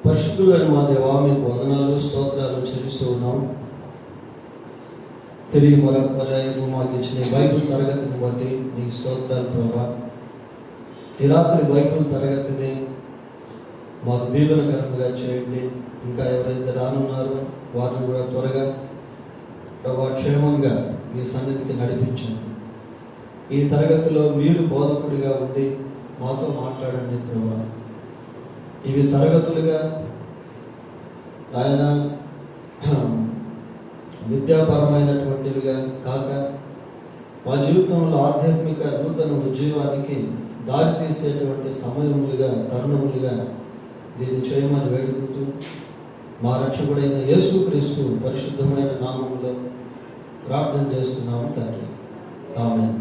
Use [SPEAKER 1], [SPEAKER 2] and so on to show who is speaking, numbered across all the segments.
[SPEAKER 1] పరిశుద్ధుడైన మా దేవా, మీకు వందనాలు స్తోత్రాలు చెల్లిస్తూ ఉన్నాం. తిరిగి మరొక పర్యాయం మాకు ఇచ్చిన బైబిల్ తరగతిని బట్టి నీకు స్తోత్రాలు ప్రభా. ఈ రాత్రి బైబిల్ తరగతిని మాకు దీవెనకరంగా చేయండి. ఇంకా ఎవరైతే రానున్నారో వారిని కూడా త్వరగా ప్రభా క్షేమంగా మీ సన్నిధికి నడిపించండి. ఈ తరగతిలో మీరు బోధకుడిగా ఉండి మాతో మాట్లాడండి ప్రభా. ఇవి తరగతులుగా ఆయన విద్యాపరమైనటువంటివిగా కాక మా జీవితంలో ఆధ్యాత్మిక నూతన ఉద్యోగానికి దారి తీసేటువంటి సమయములుగా తరుణములుగా దీన్ని చేయమని వేడుకుంటూ మా రక్షకుడైన యేసుక్రీస్తు పరిశుద్ధమైన నామములో ప్రార్థన చేస్తున్నాము తండ్రి, ఆమేన్.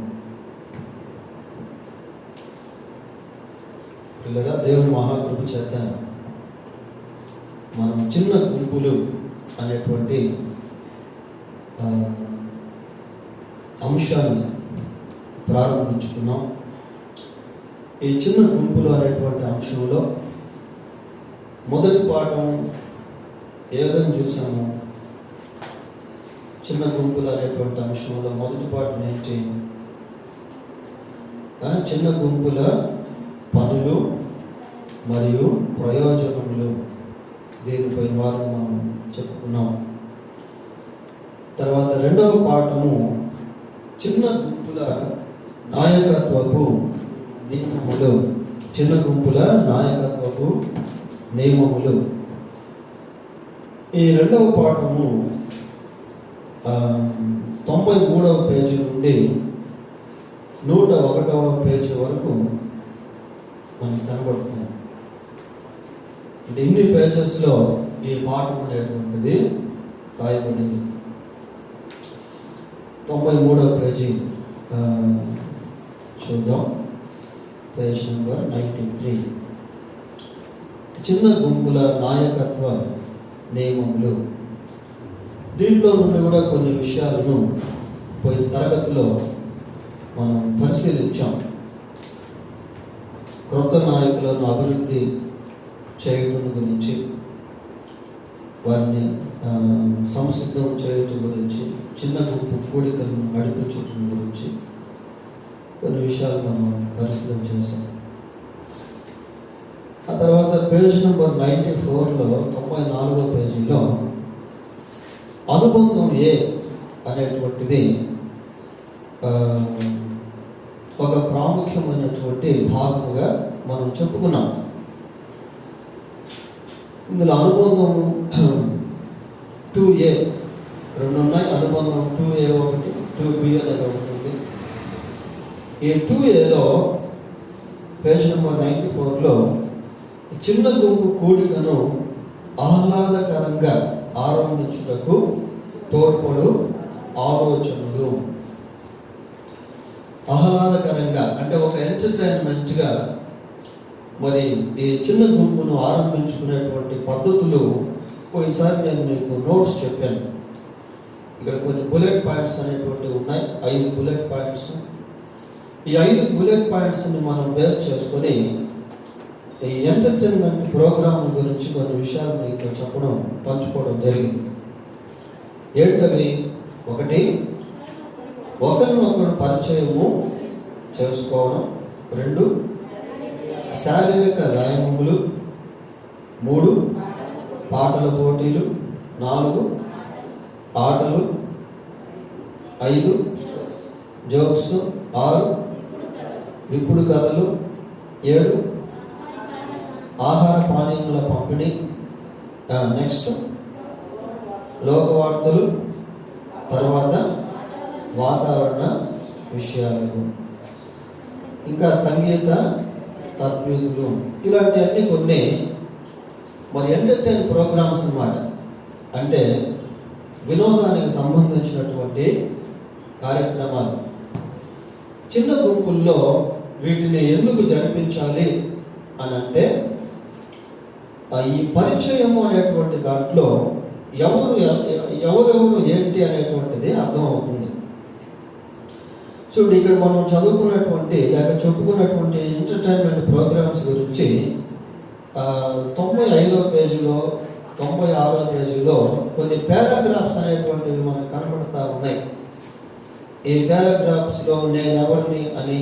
[SPEAKER 1] పిల్లగా దేవుని మహాకృప చేత మనం చిన్న గుంపులు అనేటువంటి అంశాన్ని ప్రారంభించుకున్నాం. ఈ చిన్న గుంపులు అనేటువంటి అంశంలో మొదటి పాఠం ఏదని చూసాము. చిన్న గుంపులు అనేటువంటి అంశంలో మొదటి పాఠం ఏంటి? చిన్న గుంపుల పనులు మరియు ప్రయోజనములు. దీనిపై వారం మనం చెప్పుకున్నాం. తర్వాత రెండవ పాఠము చిన్న గుంపుల నాయకత్వపు నియమములు. చిన్న గుంపుల నాయకత్వపు నియమములు. ఈ రెండవ పాఠము 93వ పేజీ నుండి 101వ పేజీ వరకు మనకు కనబడుతుంది. అంటే ఇన్ని పేజెస్లో ఈ పాఠం అనేటువంటిది రాయబడింది. 93వ పేజీ చూద్దాం. Page number 93. చిన్న గుంపుల నాయకత్వ నియమములు. దీంట్లో నుండి కూడా కొన్ని విషయాలను పోయిన తరగతిలో మనం పరిశీలించాం. క్రొత్త నాయకులను అభివృద్ధి చేయటం గురించి, వారిని సంసిద్ధం చేయటం గురించి, చిన్న గుంపు కూడికలను నడిపించటం గురించి కొన్ని విషయాలు మనం పరిశీలన చేసాం. ఆ తర్వాత పేజ్ నెంబర్ 94లో 94వ పేజీలో అనుబంధం ఏ అనేటువంటిది ఒక ప్రాముఖ్యమైనటువంటి భాగముగా మనం చెప్పుకున్నాం. ఇందులో అనుబంధం 2A రెండు ఉన్నాయి. అనుబంధం 2A ఒకటి, 2B అనేది ఒకటి ఉంది. ఈ 2Aలో పేజ్ నెంబర్ 94లో చిన్న గుంపు కూడికను ఆహ్లాదకరంగా ఆరంభించుటకు తోడ్పడు ఆలోచనలు. ఆహ్లాదకరంగా అంటే ఒక ఎంటర్టైన్మెంట్గా మరి ఈ చిన్న గుంపును ఆరంభించుకునేటువంటి పద్ధతులు పోయినసారి నేను మీకు నోట్స్ చెప్పాను. ఇక్కడ కొన్ని బుల్లెట్ పాయింట్స్ అనేటువంటివి ఉన్నాయి. 5 బుల్లెట్ పాయింట్స్. ఈ 5 బుల్లెట్ పాయింట్స్ని మనం బేస్ చేసుకొని ఈ ఎంటర్టైన్మెంట్ ప్రోగ్రామ్ గురించి కొన్ని విషయాలు మీకు పంచుకోవడం జరిగింది. ఏంటవి? 1, ఒకరినొకరు పరిచయము చేసుకోవడం. 2, శారీరక వ్యాయామములు. 3, పాటల పోటీలు. 4, ఆటలు. 5, జోక్స్. 6, విప్పుడు కథలు. 7, ఆహార పానీయముల పంపిణీ. నెక్స్ట్ లోకవార్తలు. తర్వాత వాతావరణ విషయాలు, ఇంకా సంగీత తరబేతులు. ఇలాంటివన్నీ కొన్ని మరి ఎంటర్టైన్ ప్రోగ్రామ్స్ అన్నమాట. అంటే వినోదానికి సంబంధించినటువంటి కార్యక్రమాలు. చిన్న గుంపుల్లో వీటిని ఎందుకు జరిపించాలి అని అంటే ఈ పరిచయము అనేటువంటి దాంట్లో ఎవరెవరు ఏంటి అనేటువంటిది అర్థమవుతుంది. చూడండి, ఇక్కడ మనం చదువుకున్నటువంటి లేక చెప్పుకున్నటువంటి ఎంటర్టైన్మెంట్ ప్రోగ్రామ్స్ గురించి 95వ పేజీలో 96వ పేజీలో కొన్ని పారాగ్రాఫ్స్ అనేటువంటివి మనకు కనబడతా ఉన్నాయి. ఈ పారాగ్రాఫ్స్లో నేను ఎవరిని అని,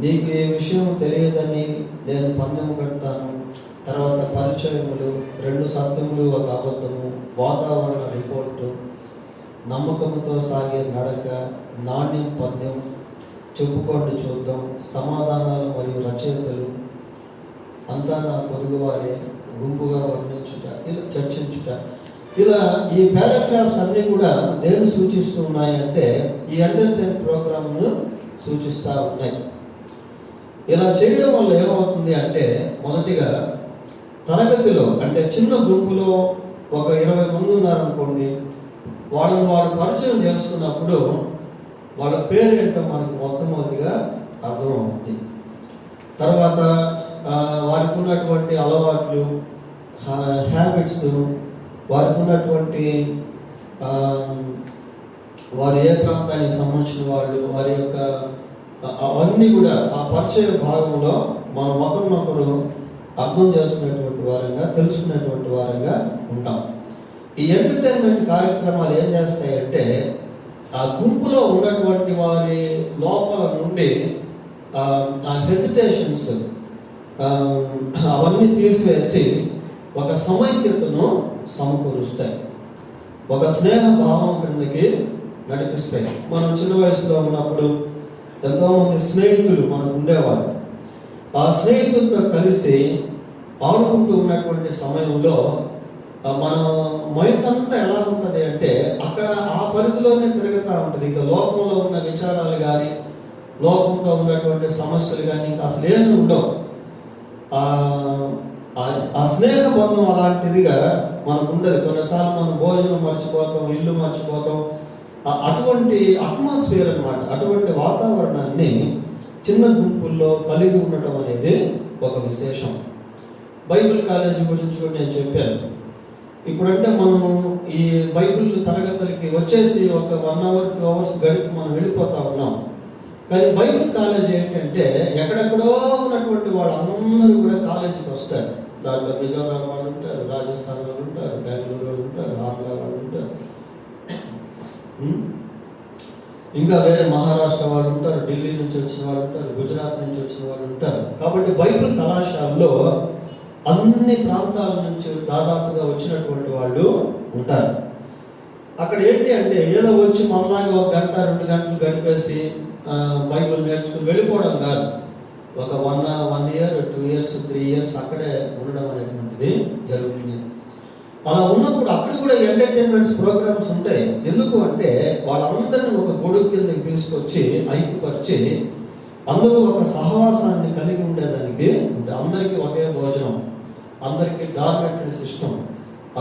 [SPEAKER 1] నీకు ఈ విషయం తెలియదని నేను పందెము కడతాను, తర్వాత పరిచయములు, 2 సత్యములు 1 అబద్ధము, వాతావరణ రిపోర్టు, నమ్మకంతో సాగే నడక, నాణ్యం పందెం, చెప్పుకోండి చూద్దాం, సమాధానాలు మరియు రచయితలు, అంతా నా పొరుగువారే, గుంపుగా వర్ణించుట, ఇలా చర్చించుట. ఇలా ఈ పారాగ్రాఫ్స్ అన్నీ కూడా దేన్ని సూచిస్తూ ఉన్నాయంటే ఈ ఎంటర్టైన్ ప్రోగ్రామ్ను సూచిస్తూ ఉన్నాయి. ఇలా చేయడం వల్ల ఏమవుతుంది అంటే, మొదటిగా తరగతిలో అంటే చిన్న గుంపులో ఒక 20 మంది ఉన్నారనుకోండి, వాళ్ళని వాళ్ళు పరిచయం చేసుకున్నప్పుడు వాళ్ళ పేరు ఏంటో మనకు మొట్టమొదటిగా అర్థమవుతుంది. తర్వాత వారికి ఉన్నటువంటి అలవాట్లు, హ్యాబిట్స్, వారికి ఉన్నటువంటి వారు ఏ ప్రాంతానికి సంబంధించిన వాళ్ళు, వారి యొక్క అవన్నీ కూడా ఆ పరిచయ భాగంలో మనం ఒకరినొకరు అర్థం చేసుకునేటువంటి వారంగా, తెలుసుకునేటువంటి వారంగా ఉంటాం. ఈ ఎంటర్టైన్మెంట్ కార్యక్రమాలు ఏం చేస్తాయంటే ఆ గుంపులో ఉన్నటువంటి వారి లోపల నుండి ఆ హెసిటేషన్స్ అవన్నీ తీసివేసి ఒక సమైక్యతను సమకూరుస్తాయి, ఒక స్నేహ భావం క్రిందకి నడిపిస్తాయి. మనం చిన్న వయసులో ఉన్నప్పుడు ఎంతోమంది స్నేహితులు మనకు ఉండేవారు. ఆ స్నేహితులతో కలిసి ఆడుకుంటూ ఉన్నటువంటి సమయంలో మన మైండ్ అంతా ఎలా ఉంటుంది అంటే అక్కడ ఆ పరిధిలోనే తిరుగుతూ ఉంటుంది. ఇక లోకంలో ఉన్న విచారాలు కానీ, లోకంతో ఉన్నటువంటి సమస్యలు కానీ ఇంకా అసలు ఏమీ ఉండవు. ఆ స్నేహ బంధం అలాంటిదిగా మనకు ఉండదు. కొన్నిసార్లు మనం భోజనం మర్చిపోతాం, ఇల్లు మర్చిపోతాం. అటువంటి అట్మాస్ఫియర్ అన్నమాట, అటువంటి వాతావరణాన్ని చిన్న గుంపుల్లో కలిగి ఉండటం అనేది ఒక విశేషం. బైబిల్ కాలేజీ గురించి కూడా నేను చెప్పాను. ఇప్పుడంటే మనం ఈ బైబిల్ తరగతులకి వచ్చేసి ఒక 1 అవర్ 2 అవర్స్ గడిపి మనం వెళ్ళిపోతా ఉన్నాం. కానీ బైబిల్ కాలేజ్ ఏంటంటే ఎక్కడెక్కడో ఉన్నటువంటి వాళ్ళందరూ కూడా కాలేజీకి వస్తారు. దాంట్లో మిజోరాం వాళ్ళు ఉంటారు, రాజస్థాన్ వాళ్ళు ఉంటారు, బెంగళూరు వాళ్ళు ఉంటారు, ఆంధ్ర వాళ్ళు ఉంటారు, ఇంకా వేరే మహారాష్ట్ర వాళ్ళు ఉంటారు, ఢిల్లీ నుంచి వచ్చిన వాళ్ళు ఉంటారు, గుజరాత్ నుంచి వచ్చిన వాళ్ళు ఉంటారు. కాబట్టి బైబిల్ కళాశాలలో అన్ని ప్రాంతాల నుంచి దాదాపుగా వచ్చినటువంటి వాళ్ళు ఉంటారు. అక్కడ ఏంటి అంటే ఏదో వచ్చి మనలాగా 1 గంట 2 గంటలు గడిపేసి బైబిల్ నేర్చుకుని వెళ్ళిపోవడం కాదు. ఒక 1 year 2 years 3 years అక్కడే ఉండడం అనేటువంటిది జరుగుతుంది. అలా ఉన్నప్పుడు అక్కడ కూడా ఎంటర్టైన్మెంట్స్ ప్రోగ్రామ్స్ ఉంటాయి. ఎందుకు అంటే వాళ్ళందరినీ ఒక గొడుగు కిందకి తీసుకొచ్చి ఐక్యపరిచి అందరూ ఒక సహవాసాన్ని కలిగి ఉండేదానికి, అందరికీ ఒకే భోజనం, అందరికీ డార్మెటరీ సిస్టమ్,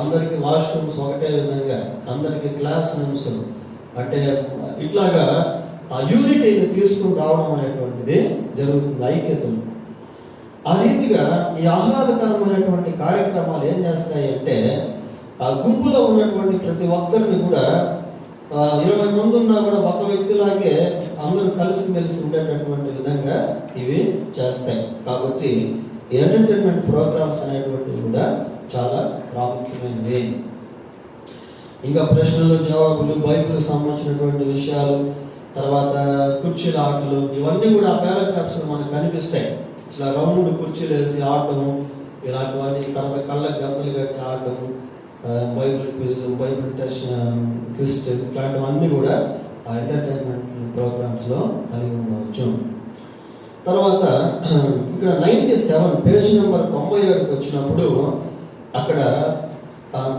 [SPEAKER 1] అందరికీ వాష్రూమ్స్ ఒకటే విధంగా, అందరికీ క్లాస్ రూమ్స్, అంటే ఇట్లాగా ఆ యూనిటీని తీసుకుని రావడం అనేటువంటిది జరుగుతుంది, ఐక్యతను. ఆ రీతిగా ఈ ఆహ్లాదకరమైనటువంటి కార్యక్రమాలు ఏం చేస్తాయి అంటే ఆ గుంపులో ఉన్నటువంటి ప్రతి ఒక్కరిని కూడా 20 మంది ఉన్నా కూడా ఒక వ్యక్తిలాగే అందరూ కలిసిమెలిసి ఉండేటటువంటి విధంగా ఇవి చేస్తాయి. కాబట్టి ఎంటర్టైన్మెంట్ ప్రోగ్రామ్స్ అనేటువంటివి కూడా చాలా ప్రాముఖ్యమైనది. ఇంకా ప్రశ్నలు జవాబులు, బైబిల్కి సంబంధించినటువంటి విషయాలు, తర్వాత కుర్చీల ఆటలు, ఇవన్నీ కూడా ఆ పారాగ్రాఫ్స్ మనకు కనిపిస్తాయి. ఇట్లా రౌండ్ కుర్చీలు వేసి ఆడటము, ఇలాంటివన్నీ, తర్వాత కళ్ళకి గంతలు కట్టి ఆడటము, Bible quiz, Bible test quiz, ఇట్లాంటివన్నీ కూడా ఆ ఎంటర్టైన్మెంట్ ప్రోగ్రామ్స్లో కలిగి ఉండవచ్చు. తర్వాత ఇక్కడ 97 పేజ్ నెంబర్ 97కి వచ్చినప్పుడు అక్కడ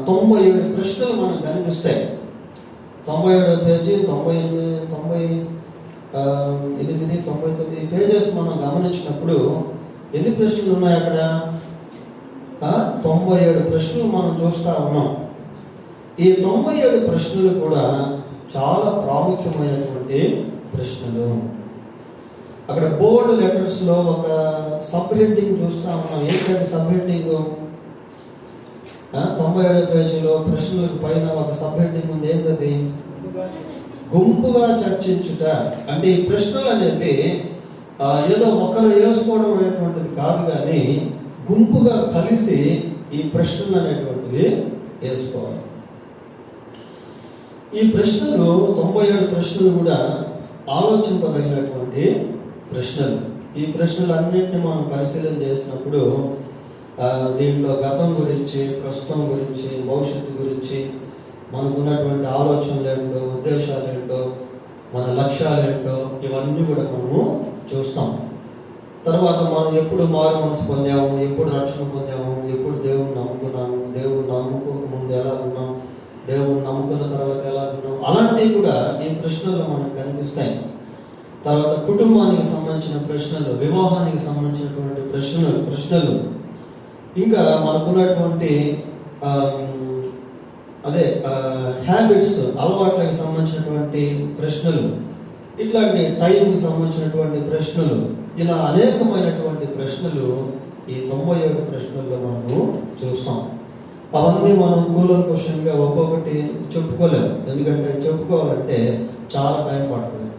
[SPEAKER 1] 97 ప్రశ్నలు మనకు కనిపిస్తాయి. 97వ పేజీ 98, 99 పేజెస్ మనం గమనించినప్పుడు ఎన్ని ప్రశ్నలు ఉన్నాయి అక్కడ? 97 ప్రశ్నలు మనం చూస్తూ ఉన్నాం. ఈ 97 ప్రశ్నలు కూడా చాలా ప్రాముఖ్యమైనటువంటి ప్రశ్నలు. అక్కడ బోల్డ్ లెటర్స్లో ఒక సబ్ హెడ్డింగ్ చూస్తూ ఉన్నాం. ఏంటంటే సబ్ హెడ్డింగ్ 97వ పేజీలో ప్రశ్నలకు పైన ఒక సబ్ హెడ్డింగ్ ఉంది. ఏంటది? గుంపుగా చర్చించుట. అంటే ఈ ప్రశ్నలు అనేది ఏదో ఒకరు వేసుకోవడం అనేటువంటిది కాదు, కానీ గుంపుగా కలిసి ఈ ప్రశ్నలు అనేటువంటివి వేసుకోవాలి. ఈ ప్రశ్నలు 97 ప్రశ్నలు కూడా ఆలోచింపదగినటువంటి ప్రశ్నలు. ఈ ప్రశ్నలన్నింటినీ మనం పరిశీలన చేసినప్పుడు దీంట్లో గతం గురించి, ప్రస్తుతం గురించి, భవిష్యత్తు గురించి, మనకున్నటువంటి ఆలోచనలు ఏంటో, ఉద్దేశాలు ఏంటో, మన లక్ష్యాలు ఏంటో, ఇవన్నీ కూడా మనము చూస్తాం. తర్వాత మనం ఎప్పుడు మారు మనసు పొందాము, ఎప్పుడు రక్షణ పొందాము, ఎప్పుడు దేవుని నమ్ముకున్నాము, దేవుని నమ్ముకోక ముందు ఎలా ఉన్నాం, దేవుని నమ్ముకున్న తర్వాత ఎలా ఉన్నాం, అలాంటివి కూడా ఈ ప్రశ్నల్లో మనకు కనిపిస్తాయి. తర్వాత కుటుంబానికి సంబంధించిన ప్రశ్నలు, వివాహానికి సంబంధించినటువంటి ప్రశ్నలు, ఇంకా మనకున్నటువంటి హ్యాబిట్స్, అలవాట్లకు సంబంధించినటువంటి ప్రశ్నలు, ఇట్లాంటి టైంకి సంబంధించినటువంటి ప్రశ్నలు, ఇలా అనేకమైనటువంటి ప్రశ్నలు ఈ 97 ప్రశ్నల్లో మనము చూస్తాం. అవన్నీ మనం కూలంకషంగా ఒక్కొక్కటి చెప్పుకోలేము, ఎందుకంటే చెప్పుకోవాలంటే చాలా టైం పడుతుంది.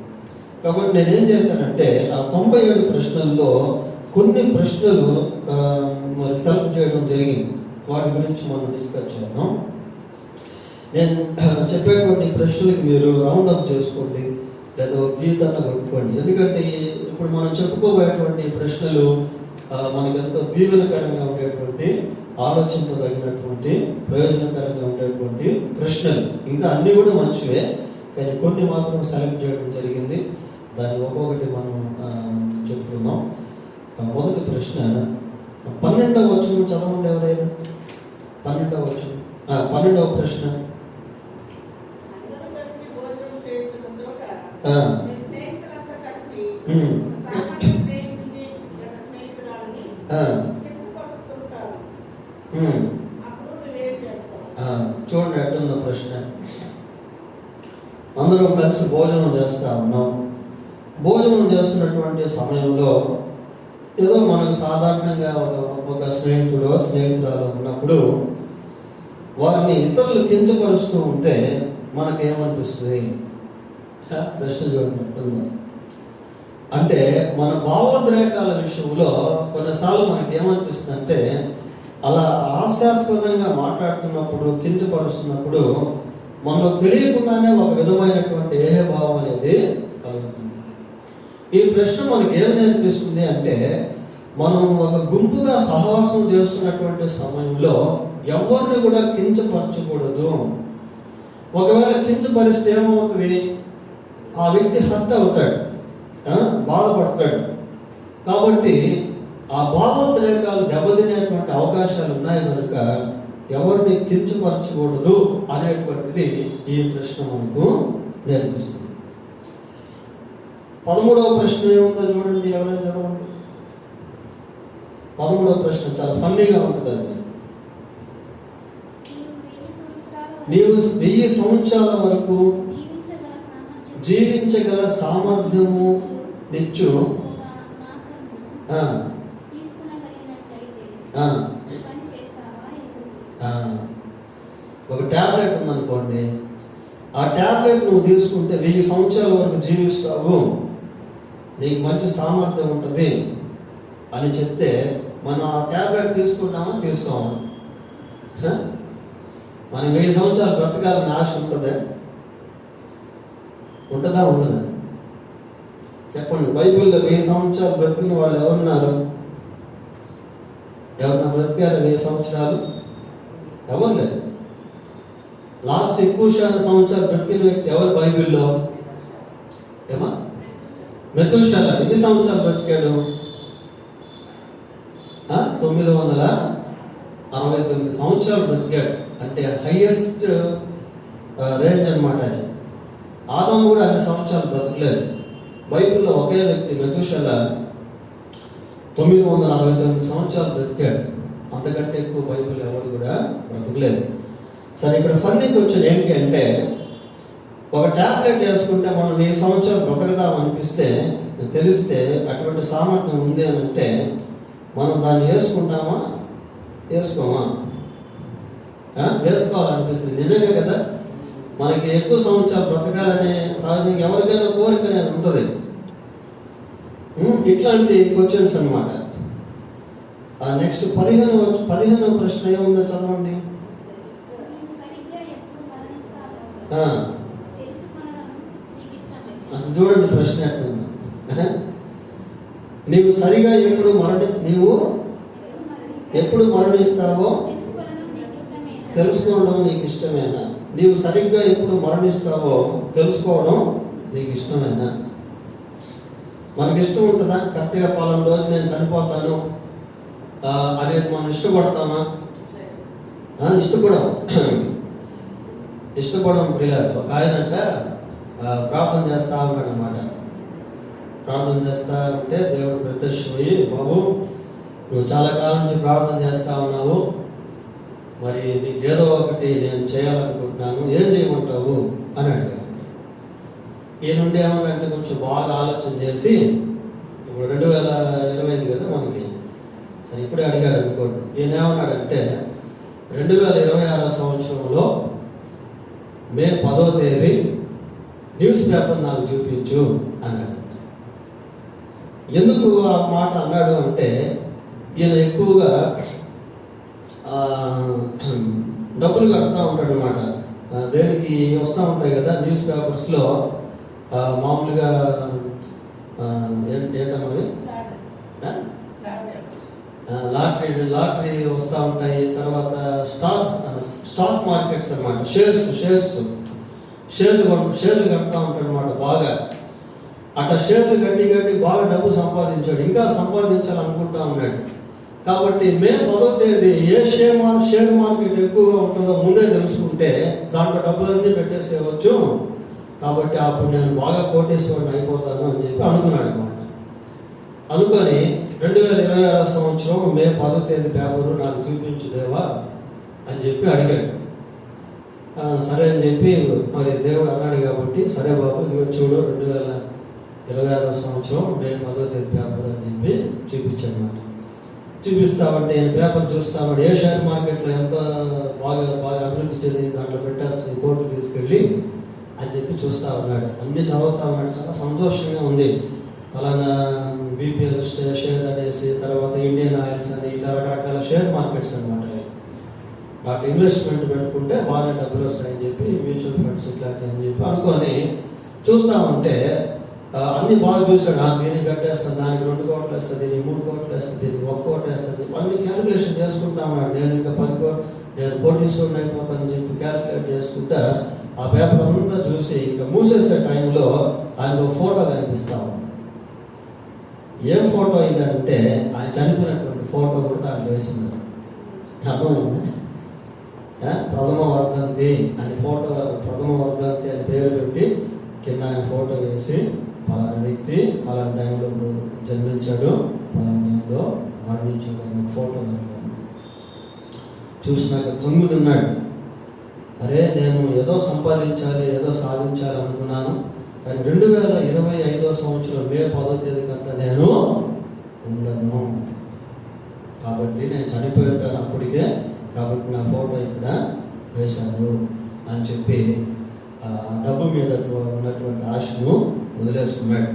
[SPEAKER 1] కాబట్టి నేనేం చేశానంటే ఆ 97 ప్రశ్నల్లో కొన్ని ప్రశ్నలు సెలెక్ట్ చేయడం జరిగింది. వాటి గురించి మనం డిస్కస్ చేద్దాం. నేను చెప్పేటువంటి ప్రశ్నలకి మీరు రౌండ్ అప్ చేసుకోండి, లేదా ఒక గీతాన్ని కొట్టుకోండి. ఎందుకంటే ఇప్పుడు మనం చెప్పుకోబోయేటువంటి ప్రశ్నలు మనకెంతో దీవెనకరంగా ఉండేటువంటి, ఆలోచింపదగినటువంటి, ప్రయోజనకరంగా ఉండేటువంటి ప్రశ్నలు. ఇంకా అన్నీ కూడా మంచివే, కానీ కొన్ని మాత్రం సెలెక్ట్ చేయడం జరిగింది. దాన్ని ఒక్కొక్కటి మనం చెప్పుకుందాం. మొదటి ప్రశ్న 12వ వచనం చదవండి ఎవరైనా. 12వ వచనం, 12వ ప్రశ్న. చూడండి ఎట్లున్న ప్రశ్న. అందరం కలిసి భోజనం చేస్తా ఉన్నాం. భోజనం చేస్తున్నటువంటి సమయంలో ఏదో మనకు సాధారణంగా ఒక స్నేహితురాలు ఉన్నప్పుడు వారిని ఇతరులు కించపరుస్తూ ఉంటే మనకేమనిపిస్తుంది? ప్రశ్న చూడండి. అంటే మన భావోద్రేకాల విషయంలో కొన్నిసార్లు మనకేమనిపిస్తుంది అంటే, అలా హాస్యాస్పదంగా మాట్లాడుతున్నప్పుడు, కించపరుస్తున్నప్పుడు మనలో తెలియకుండానే ఒక విధమైనటువంటి ఏహభావం అనేది కలుగుతుంది. ఈ ప్రశ్న మనకి ఏం నేర్పిస్తుంది అంటే, మనం ఒక గుంపుగా సహవాసం చేస్తున్నటువంటి సమయంలో ఎవరిని కూడా కించపరచకూడదు. ఒకవేళ కించపరిస్తే ఏమవుతుంది? ఆ వ్యక్తి హర్ట్ అవుతాడు, బాధపడతాడు. కాబట్టి ఆ భావోద్రేకాలు దెబ్బతినేటువంటి అవకాశాలు ఉన్నాయి కనుక ఎవరిని కించపరచకూడదు అనేటువంటిది ఈ ప్రశ్న మనకు నేర్పిస్తుంది. 13వ ప్రశ్న ఏముందో చూడండి, ఎవరైనా చదవండి. 13వ ప్రశ్న చాలా ఫన్నీగా ఉంటుంది. అది నీవు 1000 సంవత్సరాల వరకు జీవించగల సామర్థ్యము నిచ్చు ఒక టాబ్లెట్ ఉందనుకోండి, ఆ టాబ్లెట్ నువ్వు తీసుకుంటే 1000 సంవత్సరాల వరకు జీవిస్తావు, నీకు మంచి సామర్థ్యం ఉంటుంది అని చెప్తే మనం ఆ టాబ్లెట్ తీసుకుంటామా తీసుకోమా? మనం 1000 సంవత్సరాలు బ్రతకాలని ఆశ ఉంటుందా? ఉంటుందా? ఉండదా? చెప్పండి. బైబిల్లో 1000 సంవత్సరాలు బ్రతికిన వాళ్ళు ఎవరున్నారు? ఎవరన్నా బ్రతికారు 1000 సంవత్సరాలు? ఎవరు లేదు. లాస్ట్ ఎక్కువ సంవత్సరాలు బ్రతికిన వ్యక్తి ఎవరు బైబిల్లో? ఏమా? మెతూషెలా ఎన్ని సంవత్సరాలు బ్రతికాడు? 969 సంవత్సరాలు బ్రతికాడు. అంటే హైయెస్ట్ రేంజ్ అనమాట అది. ఆదాము కూడా అన్ని సంవత్సరాలు బ్రతకలేదు. బైబిల్లో ఒకే వ్యక్తి మెతూషెలా 969 సంవత్సరాలు బ్రతికాడు. అంతకంటే ఎక్కువ బైబిల్ ఎవరు కూడా బ్రతకలేదు. సరే, ఇక్కడ ఫన్నీకి వచ్చేది ఏంటి అంటే, ఒక టాబ్లెట్ వేసుకుంటే మనం 1000 సంవత్సరాలు బ్రతకదాం అనిపిస్తే, తెలిస్తే అటువంటి సామర్థ్యం ఉంది అని అంటే మనం దాన్ని వేసుకుంటామా వేసుకోమా? వేసుకోవాలనిపిస్తుంది. నిజంగా కదా, మనకి ఎక్కువ సంవత్సరాలు బ్రతకాలనే సహజంగా ఎవరికైనా కోరిక అనేది ఉంటుంది. ఇట్లాంటి క్వశ్చన్స్ అన్నమాట. నెక్స్ట్ 15వ ప్రశ్న ఏముందో చదవండి. అసలు చూడండి ప్రశ్న ఎట్లుందో. నీవు సరిగా ఎప్పుడు మరణిస్తావో తెలుసుకోవడం నీకు ఇష్టమేనా? నీవు సరిగ్గా ఎప్పుడు మరణిస్తావో తెలుసుకోవడం నీకు ఇష్టమేనా? మనకి ఇష్టం ఉంటుందా? కరెక్ట్గా పలానా రోజు నేను చనిపోతాను అనేది మనం ఇష్టపడతామా? ఇష్టపడం ప్రియారు. ఒక ఆయనంట ప్రార్థన చేస్తా ఉన్నాడు అనమాట. ప్రార్థన చేస్తా ఉంటే దేవుడు ప్రత్యక్షమయ్యి, బాబు నువ్వు చాలా కాలం నుంచి ప్రార్థన చేస్తా ఉన్నావు, మరి నీకు ఏదో ఒకటి నేను చేయాలనుకుంటున్నాను, ఏం చేయమంటావు అని అడిగాడు. ఈ నుండి ఏమన్నంటే కొంచెం బాగా ఆలోచన చేసి, ఇప్పుడు 2025 కదా మనకి, సరే ఇప్పుడే అడిగాడు అనుకోండి. ఈయన ఏమన్నాడంటే 2026 సంవత్సరంలో మే 10వ తేదీ న్యూస్ పేపర్ నాకు చూపించు అన్నాడు. ఎందుకు ఆ మాట అన్నాడు అంటే, ఈయన ఎక్కువగా డబ్బులు కడుతూ ఉంటాడు అనమాట. దేనికి వస్తూ ఉంటాయి కదా న్యూస్ పేపర్స్లో, మామూలుగా ఏంటన్నది లాటరీ వస్తూ ఉంటాయి. తర్వాత స్టాక్ మార్కెట్స్ అనమాట, షేర్లు కడతా ఉంటాడు అనమాట. బాగా అట్లా షేర్లు కట్టి బాగా డబ్బు సంపాదించాడు, ఇంకా సంపాదించాలనుకుంటా ఉన్నాడు. కాబట్టి మే 10వ తేదీ ఏ షేర్ మార్కెట్ ఎక్కువగా ఉంటుందో ముందే తెలుసుకుంటే దాంట్లో డబ్బులన్నీ పెట్టేసేయవచ్చు. కాబట్టి అప్పుడు నేను బాగా కోటేశ్వరుని అయిపోతాను అని చెప్పి అనుకున్నాడు అనమాట. అనుకొని 2026 సంవత్సరం మే 10వ తేదీ పేపరు నాకు చూపించు దేవా అని చెప్పి అడిగాడు. సరే అని చెప్పి మరి దేవుడు అన్నాడు కాబట్టి, సరే బాబు ఇది చూడు 2026 సంవత్సరం మే 10వ తేదీ పేపర్ అని చెప్పి చూపించాడు. చూపిస్తామంటే నేను పేపర్ చూస్తామంటే ఏ షేర్ మార్కెట్లో ఎంత బాగా అభివృద్ధి చెంది దాంట్లో పెట్టేస్తుంది, కోర్టు తీసుకెళ్ళి అని చెప్పి చూస్తూ ఉన్నాడు. అన్నీ చదువుతా ఉన్నాడు. చాలా సంతోషంగా ఉంది. అలానా బీపీఎల్ షేర్ అనేసి, తర్వాత ఇండియన్ ఆయిల్స్ అని, ఇట్లా రకరకాల షేర్ మార్కెట్స్ అనమాట. దాంట్లో ఇన్వెస్ట్మెంట్ పెట్టుకుంటే బాగా డబ్బులు వస్తాయని చెప్పి, మ్యూచువల్ ఫండ్స్ ఇట్లాంటివి అని చెప్పి అనుకొని చూస్తామంటే అన్నీ బాగా చూశాడు. దీనికి కట్టేస్తాను, దానికి 2 కోట్లు వేస్తుంది, దీనికి 3 కోట్లు వేస్తుంది, దీనికి 1 కోటి వేస్తుంది, అన్ని క్యాలిక్యులేషన్ చేసుకుంటా ఉన్నాడు. నేను ఇంకా 10 కోట్లు నేను కోటీశ్వరుని అయిపోతానని చెప్పి క్యాలిక్యులేట్ చేసుకుంటా ఆ పేపర్ అంతా చూసి ఇంకా మూసేసే టైంలో ఆయనకు ఒక ఫోటో కనిపిస్తాము. ఏం ఫోటో ఇదంటే ఆయన చనిపోయినటువంటి ఫోటో కూడా దాంట్లో వేసింది. అర్థమైంది? ప్రథమ వర్ధంతి అని ఫోటో, ప్రథమ వర్ధంతి అని పేరు పెట్టి కింద ఆయన ఫోటో వేసి, పలానా వ్యక్తి పలానా టైంలో జన్మించాడు, పలానా టైంలో మరణించాడు అనే ఫోటో చూసినాక కమ్ముతున్నాడు. అరే నేను ఏదో సంపాదించాలి, ఏదో సాధించాలి అనుకున్నాను, కానీ 2025 సంవత్సరం మే 10వ తేదీ కంతా నేను ఉండను, కాబట్టి నేను చనిపోయి ఉంటాను అప్పటికే, కాబట్టి నా ఫోటో ఇక్కడ వేశాను అని చెప్పి డబ్బు మీద ఉన్నటువంటి ఆశను వదిలేసుకున్నాడు.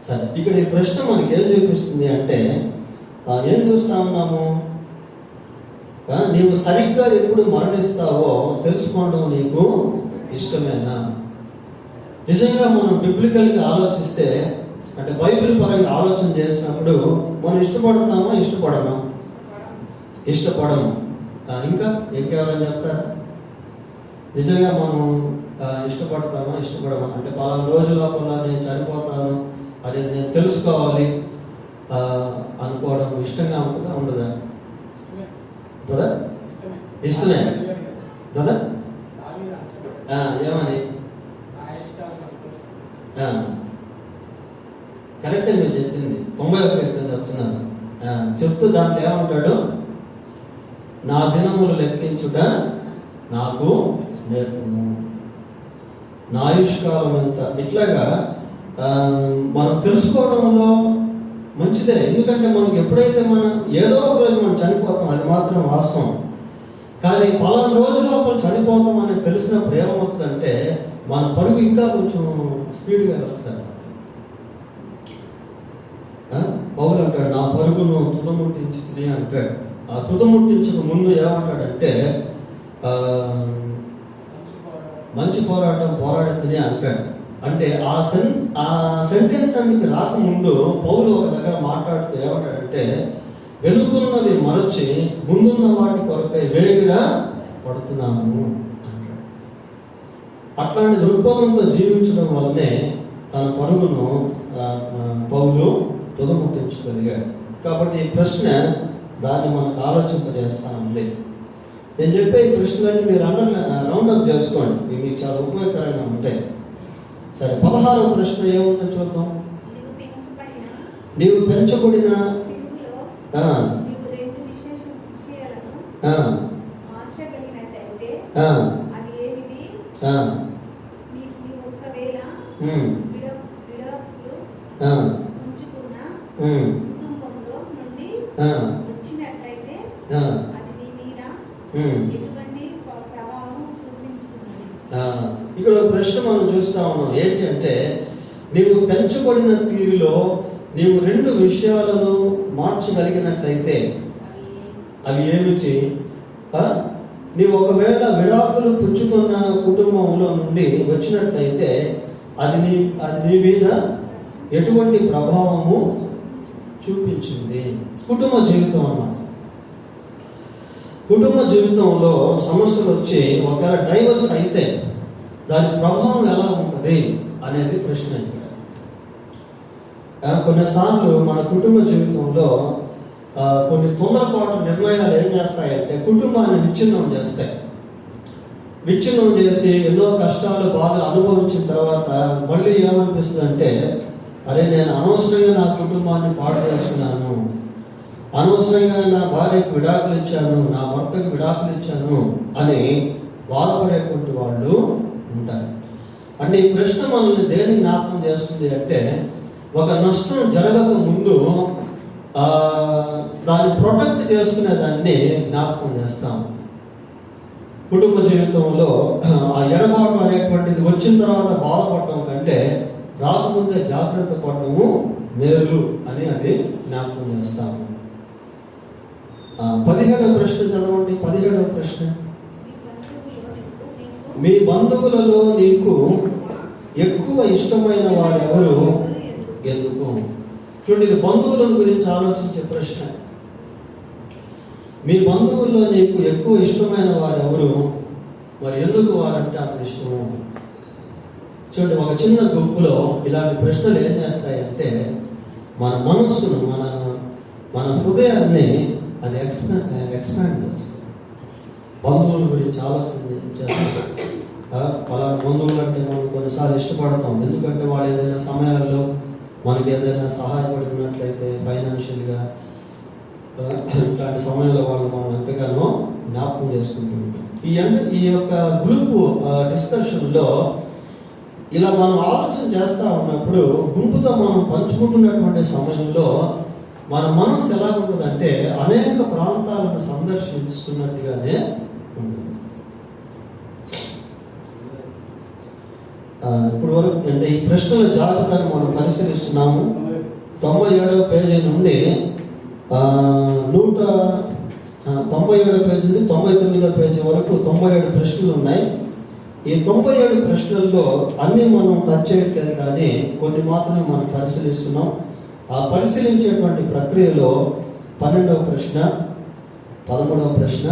[SPEAKER 1] సరే, ఇక్కడ ఈ ప్రశ్న మనకి ఏం చూపిస్తుంది అంటే, ఏం చూస్తా ఉన్నాము? నీవు సరిగ్గా ఎప్పుడు మరణిస్తావో తెలుసుకోవడం నీకు ఇష్టమేనా? నిజంగా మనం బిబ్లికల్గా ఆలోచిస్తే, అంటే బైబిల్ పరంగా ఆలోచన చేసినప్పుడు మనం ఇష్టపడతామా? ఇష్టపడము. ఇంకా ఇంకెవరైనా చెప్తారా? నిజంగా మనం ఇష్టపడతామా? ఇష్టపడమా? అంటే పలానా రోజు లోపల నేను చనిపోతాను అనేది నేను తెలుసుకోవాలి అనుకోవడం ఇష్టంగా ఉంటుందా? ఉండదా బ్రదర్? ఇష్టమే బ్రదర్? ఏమని? కరెక్టే మీరు చెప్పింది. 91 చెప్తున్నాను. చెప్తూ దాంట్లో ఏమంటాడు? నా దినములు లెక్కించుట నాకు నేర్పుము, నా ఆయుష్కాలం ఎంత. ఇట్లాగా మనం తెలుసుకోవడంలో మంచిదే. ఎందుకంటే మనకి ఎప్పుడైతే మనం ఏదో ఒక రోజు మనం చనిపోతాం, అది మాత్రం వాస్తవం. కానీ పలానా రోజు లోపల చనిపోతాం అనేది తెలిసినప్పుడు ఏమవుతుందంటే మన పరుగు ఇంకా కొంచెం స్పీడ్గా వెళ్తుంది. పౌలు అంటాడు, నా పరుగును తుదముట్టించుకుని అంటాడు. ఆ తుదముట్టించక ముందు ఏమంటాడంటే మంచి పోరాటం పోరాడుతుంది అంటాడు. అంటే ఆ సెంటెన్స్ అనికి రాకముందు పౌలు ఒక దగ్గర మాట్లాడుతూ ఏమంటాడంటే, వెనుకున్నవి మరచి ముందున్న వాటి కొరకై వేగిరా పడుతున్నాము అంటాడు. అట్లాంటి దృక్పథంతో జీవించడం వల్లనే తన పరుగును పౌలు తుదముట్టించుకోగలిగాడు. కాబట్టి ఈ ప్రశ్న దాన్ని మనకు ఆలోచింపజేస్తా ఉంది. నేను చెప్పే ఈ ప్రశ్నలన్నీ మీరు రౌండప్ చేసుకోండి, మీకు చాలా ఉపయోగకరంగా ఉంటాయి. సరే, 16వ ప్రశ్న ఏముందో చూద్దాం. నీవు పెంచబడిన ఇక్కడ ఒక ప్రశ్న మనం చూస్తా ఉన్నాం. ఏంటి అంటే, నీవు పెంచబడిన తీరులో నీవు 2 విషయాలను మార్చగలిగినట్లయితే అవి ఏమిటి? నీవు ఒకవేళ విడాకులు పుచ్చుకున్న కుటుంబంలో నుండి వచ్చినట్లయితే అది నీ మీద ఎటువంటి ప్రభావము చూపించింది? కుటుంబ జీవితం అన్నమాట. కుటుంబ జీవితంలో సమస్యలు వచ్చి ఒకవేళ డైవర్స్ అయితే దాని ప్రభావం ఎలా ఉంటుంది అనేది ప్రశ్న. కొన్నిసార్లు మన కుటుంబ జీవితంలో కొన్ని తొందరపాటు నిర్ణయాలు ఏం చేస్తాయంటే కుటుంబాన్ని విచ్ఛిన్నం చేస్తాయి. విచ్ఛిన్నం చేసి ఎన్నో కష్టాలు బాధలు అనుభవించిన తర్వాత మళ్ళీ ఏమనిపిస్తుంది అంటే, అరే నేను అనవసరంగా నా కుటుంబాన్ని పాడు చేసుకున్నాను, అనవసరంగా నా భార్యకు విడాకులు ఇచ్చాను, నా భర్తకు విడాకులు ఇచ్చాను అని బాధపడేటువంటి వాళ్ళు ఉంటారు. అంటే ఈ ప్రశ్న మనల్ని దేనికి జ్ఞాపకం చేస్తుంది అంటే, ఒక నష్టం జరగక ముందు దాన్ని ప్రొటెక్ట్ చేసుకునే దాన్ని జ్ఞాపకం చేస్తాం. కుటుంబ జీవితంలో ఆ ఎడబాటు అనేటువంటిది వచ్చిన తర్వాత బాధపడటం కంటే రాకముందే జాగ్రత్త పడటము మేలు అని అది జ్ఞాపకం చేస్తాము. 17వ ప్రశ్న చదవండి. 17వ ప్రశ్న, మీ బంధువులలో నీకు ఎక్కువ ఇష్టమైన వారెవరు, ఎందుకు? చూడండి, ఇది బంధువుల గురించి ఆలోచించే ప్రశ్న. మీ బంధువుల్లో నీకు ఎక్కువ ఇష్టమైన వారెవరు, మరి ఎందుకు వారంటే అంత ఇష్టము? చూడండి, ఒక చిన్న గుంపులో ఇలాంటి ప్రశ్నలు ఏం చేస్తాయంటే మన మనస్సును మన హృదయాన్ని అది ఎక్స్పాండ్ చేస్తుంది. బంధువుల గురించి ఆలోచించాలి. అలా బంధువులు అంటే మనం కొన్నిసార్లు ఇష్టపడతాం, ఎందుకంటే వాళ్ళు ఏదైనా సమయాల్లో మనకి ఏదైనా సహాయపడినట్లయితే ఫైనాన్షియల్గా, ఇట్లాంటి సమయంలో వాళ్ళు మనం ఎంతగానో జ్ఞాపకం చేసుకుంటూ ఉంటాం. ఈ యొక్క గ్రూప్ డిస్కషన్లో ఇలా మనం ఆలోచన చేస్తూ ఉన్నప్పుడు గుంపుతో మనం పంచుకుంటున్నటువంటి సమయంలో మన మనసు ఎలా ఉంటుందంటే అనేక ప్రాంతాలను సందర్శిస్తున్నట్టుగానే ఉంటుంది. ఇప్పుడు వరకు అంటే ఈ ప్రశ్నల జాబితాను మనం పరిశీలిస్తున్నాము. 97వ పేజీ నుండి 97వ పేజీ నుండి 99వ పేజీ వరకు 97 ప్రశ్నలు ఉన్నాయి. ఈ 97 ప్రశ్నల్లో అన్నీ మనం టచ్ చేయట్లేదు, కానీ కొన్ని మాత్రమే మనం పరిశీలిస్తున్నాం. ఆ పరిశీలించేటువంటి ప్రక్రియలో 12వ ప్రశ్న, 13వ ప్రశ్న,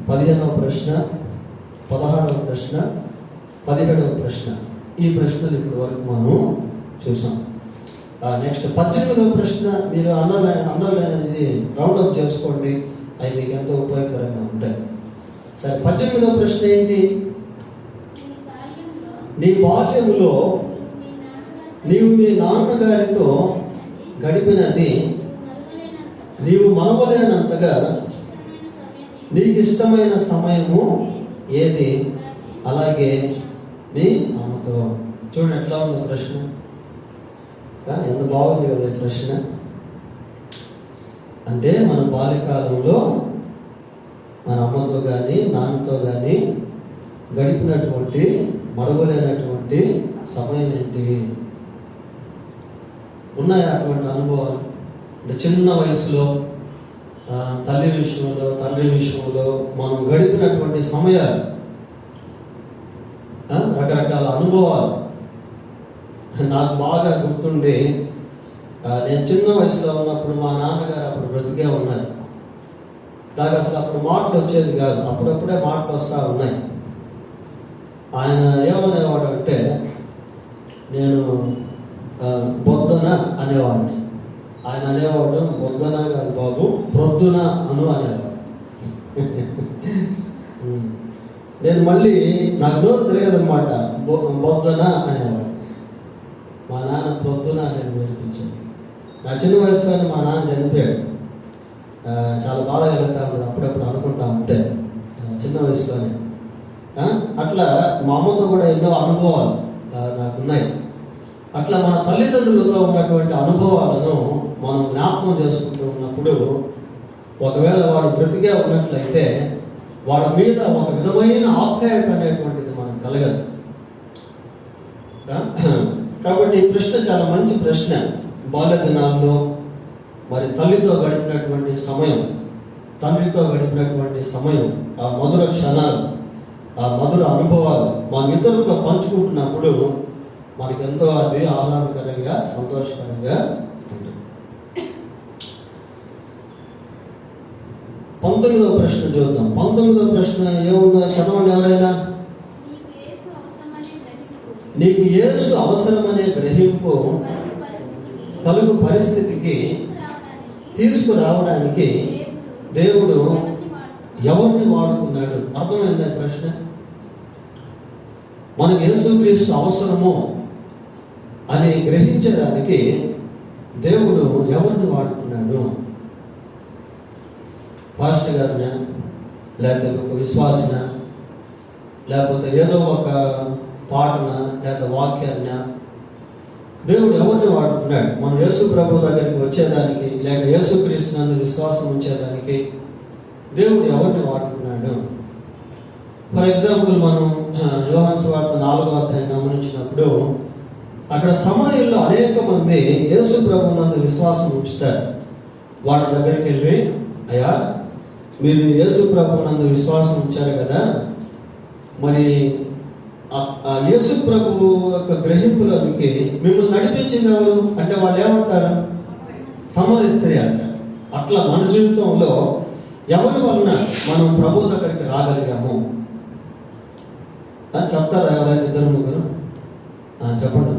[SPEAKER 1] 15వ ప్రశ్న, 16వ ప్రశ్న, 17వ ప్రశ్న, ఈ ప్రశ్నలు ఇప్పటి వరకు మనం చూసాం. నెక్స్ట్ 18వ ప్రశ్న మీరు అండర్లైన్ ఇది రౌండప్ చేసుకోండి, అవి మీకు ఎంతో ఉపయోగకరంగా ఉంటాయి. సరే, 18వ ప్రశ్న ఏంటి? నీ బాల్యంలో నీవు మీ నాన్నగారితో గడిపినది నీవు మరవలేనంతగా నీకు ఇష్టమైన సమయము ఏది? అలాగే మీ అమ్మతో. చూడండి ఎట్లా ఉంది ప్రశ్న, ఎంత బాగుంది కదా ప్రశ్న. అంటే మన బాల్యకాలంలో మన అమ్మతో కానీ నాన్నతో కానీ గడిపినటువంటి మరవలేనటువంటి సమయం ఏంటి? ఉన్నాయా అటువంటి అనుభవాలు? అంటే చిన్న వయసులో తల్లి విషయంలో, తండ్రి విషయంలో మనం గడిపినటువంటి సమయాలు, రకరకాల అనుభవాలు. నాకు బాగా గుర్తుండి, నేను చిన్న వయసులో ఉన్నప్పుడు మా నాన్నగారు అప్పుడు బ్రతికే ఉన్నారు. నాకు అసలు అప్పుడు మాటలు వచ్చేది కాదు, అప్పుడప్పుడే మాటలు వస్తూ ఉన్నాయి. ఆయన ఏమనేవాడు అంటే, నేను బొద్దున అనేవాడిని. ఆయన అనేవాడు, బొద్దున కాదు బాబు, ప్రొద్దున అను అనేవాడు. నేను మళ్ళీ నాకు నోరు తిరగదనమాట, బొద్దున అనేవాడు. మా నాన్న ప్రొద్దున అనేది నేర్పించాడు. నా చిన్న వయసులోనే మా నాన్న చనిపోయాడు. చాలా బాధ కలుగుతూ ఉంటుంది అప్పుడప్పుడు అనుకుంటా ఉంటే, చిన్న వయసులోనే. అట్లా మా అమ్మతో కూడా ఎన్నో అనుభవాలు నాకున్నాయి. అట్లా మన తల్లిదండ్రులతో ఉన్నటువంటి అనుభవాలను మనం జ్ఞాపకం చేసుకుంటూ ఉన్నప్పుడు, ఒకవేళ వాడు బ్రతికే ఉన్నట్లయితే వాళ్ళ మీద ఒక విధమైన ఆప్యాయత అనేటువంటిది మనకు కలగదు. కాబట్టి ఈ ప్రశ్న చాలా మంచి ప్రశ్న. బాల్య దినాల్లో మరి తల్లితో గడిపినటువంటి సమయం, తండ్రితో గడిపినటువంటి సమయం, ఆ మధుర క్షణాలు, ఆ మధుర అనుభవాలు మన ఇతరులతో పంచుకుంటున్నప్పుడు మనకెంతో అది ఆహ్లాదకరంగా, సంతోషకరంగా ఉంటుంది. 19వ ప్రశ్న చూద్దాం. 19వ ప్రశ్న ఏముందో చదవండి ఎవరైనా. నీకు యేసు అవసరమనే గ్రహింపు కలుగు పరిస్థితికి తీసుకురావడానికి దేవుడు ఎవరిని వాడుకున్నాడు? అర్థమైందా ప్రశ్న? మనకు యేసుక్రీస్తు అవసరమో అని గ్రహించడానికి దేవుడు ఎవరిని వాడుకున్నాడు? పాస్టర్ గారినా, లేకపోతే ఒక విశ్వాసన, లేకపోతే ఏదో ఒక పాటన, లేకపోతే వాక్యాన్న, దేవుడు ఎవరిని వాడుకున్నాడు? మనం యేసు ప్రభు దగ్గరికి వచ్చేదానికి, లేక యేసుక్రీస్తు నందు విశ్వాసం ఉంచేదానికి దేవుడు ఎవరిని వాడుకున్నాడు? ఫర్ ఎగ్జాంపుల్, మనం యోహాను సువార్త 4వ అధ్యాయం గమనించినప్పుడు, అక్కడ సమయంలో అనేక మంది యేసు ప్రభు నందు విశ్వాసం ఉంచుతారు. వాళ్ళ దగ్గరికి వెళ్ళి, అయ్యా మీరు యేసు ప్రభు నందు విశ్వాసం ఉంచారు కదా, మరి ఆ యేసు ప్రభు యొక్క గ్రహింపులోనికి మిమ్మల్ని నడిపించింది ఎవరు అంటే వాళ్ళు ఏమంటారు? సమరస్త్రీ అంటారు. అట్లా మన జీవితంలో ఎవరి వలన మనం ప్రభు దగ్గరికి రాగలిగాము అని చెప్తారా ఎవరైనా? ఇద్దరు ముగ్గురు చెప్పండి.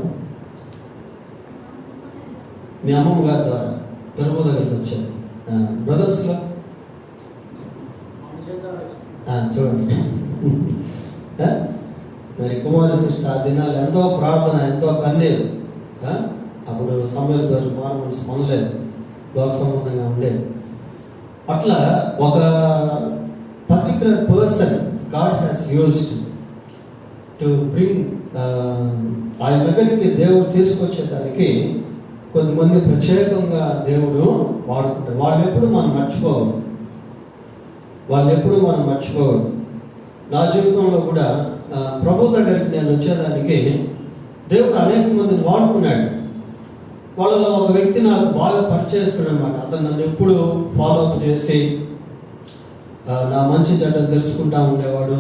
[SPEAKER 1] మీ అమ్మమ్మ గారి ద్వారా ప్రభు దగ్గరికి వచ్చారు. బ్రదర్స్లో చూడండి. మరి కుమారి సిస్టర్ ఆ దినాలు ఎంతో ప్రార్థన, ఎంతో కన్నీరు. అప్పుడు సమయాల పేరు మారమనిసి మనలేదు, లోక సంబంధంగా ఉండేది. అట్లా ఒక particular person God has used to bring, ఆయన దగ్గరికి దేవుడు తీసుకొచ్చేదానికి కొంతమంది ప్రత్యేకంగా దేవుడు వాడుకుంటారు. వాళ్ళు ఎప్పుడు మనం మర్చిపోవద్దు. నా జీవితంలో కూడా ప్రభు దగ్గరికి నేను వచ్చేదానికి దేవుడు అనేక మందిని వాడుకున్నాడు. వాళ్ళలో ఒక వ్యక్తి నాకు బాగా పరిచయిస్తాడు అనమాట. అతను నన్ను ఎప్పుడు ఫాలో అప్ చేసి నా మంచి చెడ్డలు తెలుసుకుంటా ఉండేవాడు.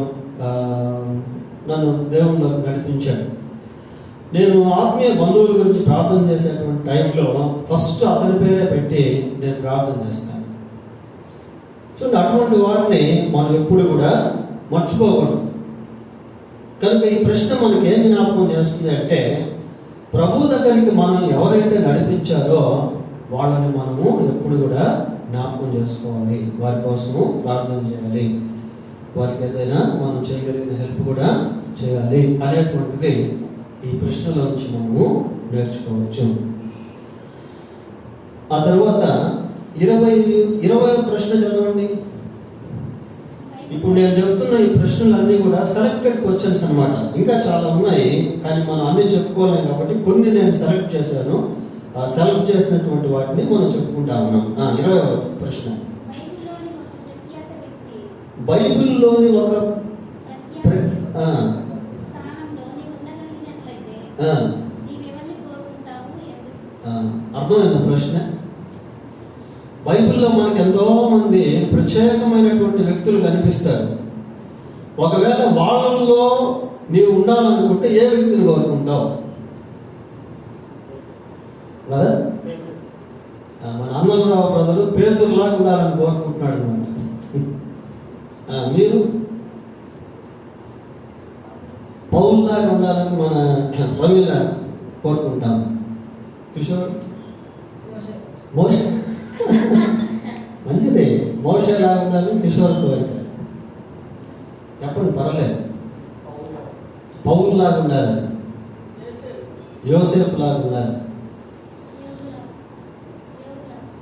[SPEAKER 1] నన్ను దేవుళ్ళలోకి నడిపించాడు. నేను ఆత్మీయ బంధువుల గురించి ప్రార్థన చేసేటువంటి టైంలో ఫస్ట్ అతని పేరే పెట్టి నేను ప్రార్థన చేస్తాను. చూడండి, అటువంటి వారిని మనం ఎప్పుడు కూడా మర్చిపోకూడదు. కనుక ఈ ప్రశ్న మనకి ఏం జ్ఞాపకం చేస్తుంది అంటే, ప్రభు దగ్గరికి మనం ఎవరైతే నడిపించారో వాళ్ళని మనము ఎప్పుడు కూడా జ్ఞాపకం చేసుకోవాలి, వారి కోసము ప్రార్థన చేయాలి, వారికి ఏదైనా మనం చేయగలిగిన హెల్ప్ కూడా చేయాలి అనేటువంటిది ఈ ప్రశ్నలోంచి మనము నేర్చుకోవచ్చు. ఆ తర్వాత 20వ ప్రశ్న చదవండి. ఇప్పుడు నేను చెప్తున్న ఈ ప్రశ్నలన్నీ కూడా సెలెక్టెడ్ క్వశ్చన్స్ అన్నమాట. ఇంకా చాలా ఉన్నాయి, కానీ మనం అన్ని చెప్పుకోలేం కాబట్టి కొన్ని నేను సెలెక్ట్ చేశాను. ఆ సెలెక్ట్ చేసినటువంటి వాటిని మనం చెప్పుకుంటా ఉన్నాం. 20వ ప్రశ్న, బైబిల్లోని ఒక అర్థమైంది ప్రశ్న? బైబిల్లో మనకు ఎంతో మంది ప్రత్యేకమైనటువంటి వ్యక్తులు కనిపిస్తారు. ఒకవేళ వాళ్ళల్లో నీవు ఉండాలనుకుంటే ఏ వ్యక్తిని కోరుకుంటావు కదా? మన అన్నలరావు బ్రదరు పేతురులాగా ఉండాలని కోరుకుంటున్నాడు అనమాట. మీరు పౌల్లాగా ఉండాలని మన ప్రమిళ కోరుకుంటాం. కిషోర్ మోషే మంచిదే, మోషేలాగా ఉండాలని కిషోర్ కోరిక. చెప్పండి, పర్వాలేదు. పౌల్లాగా ఉండాలి, యోసేపు లాగా ఉండాలి,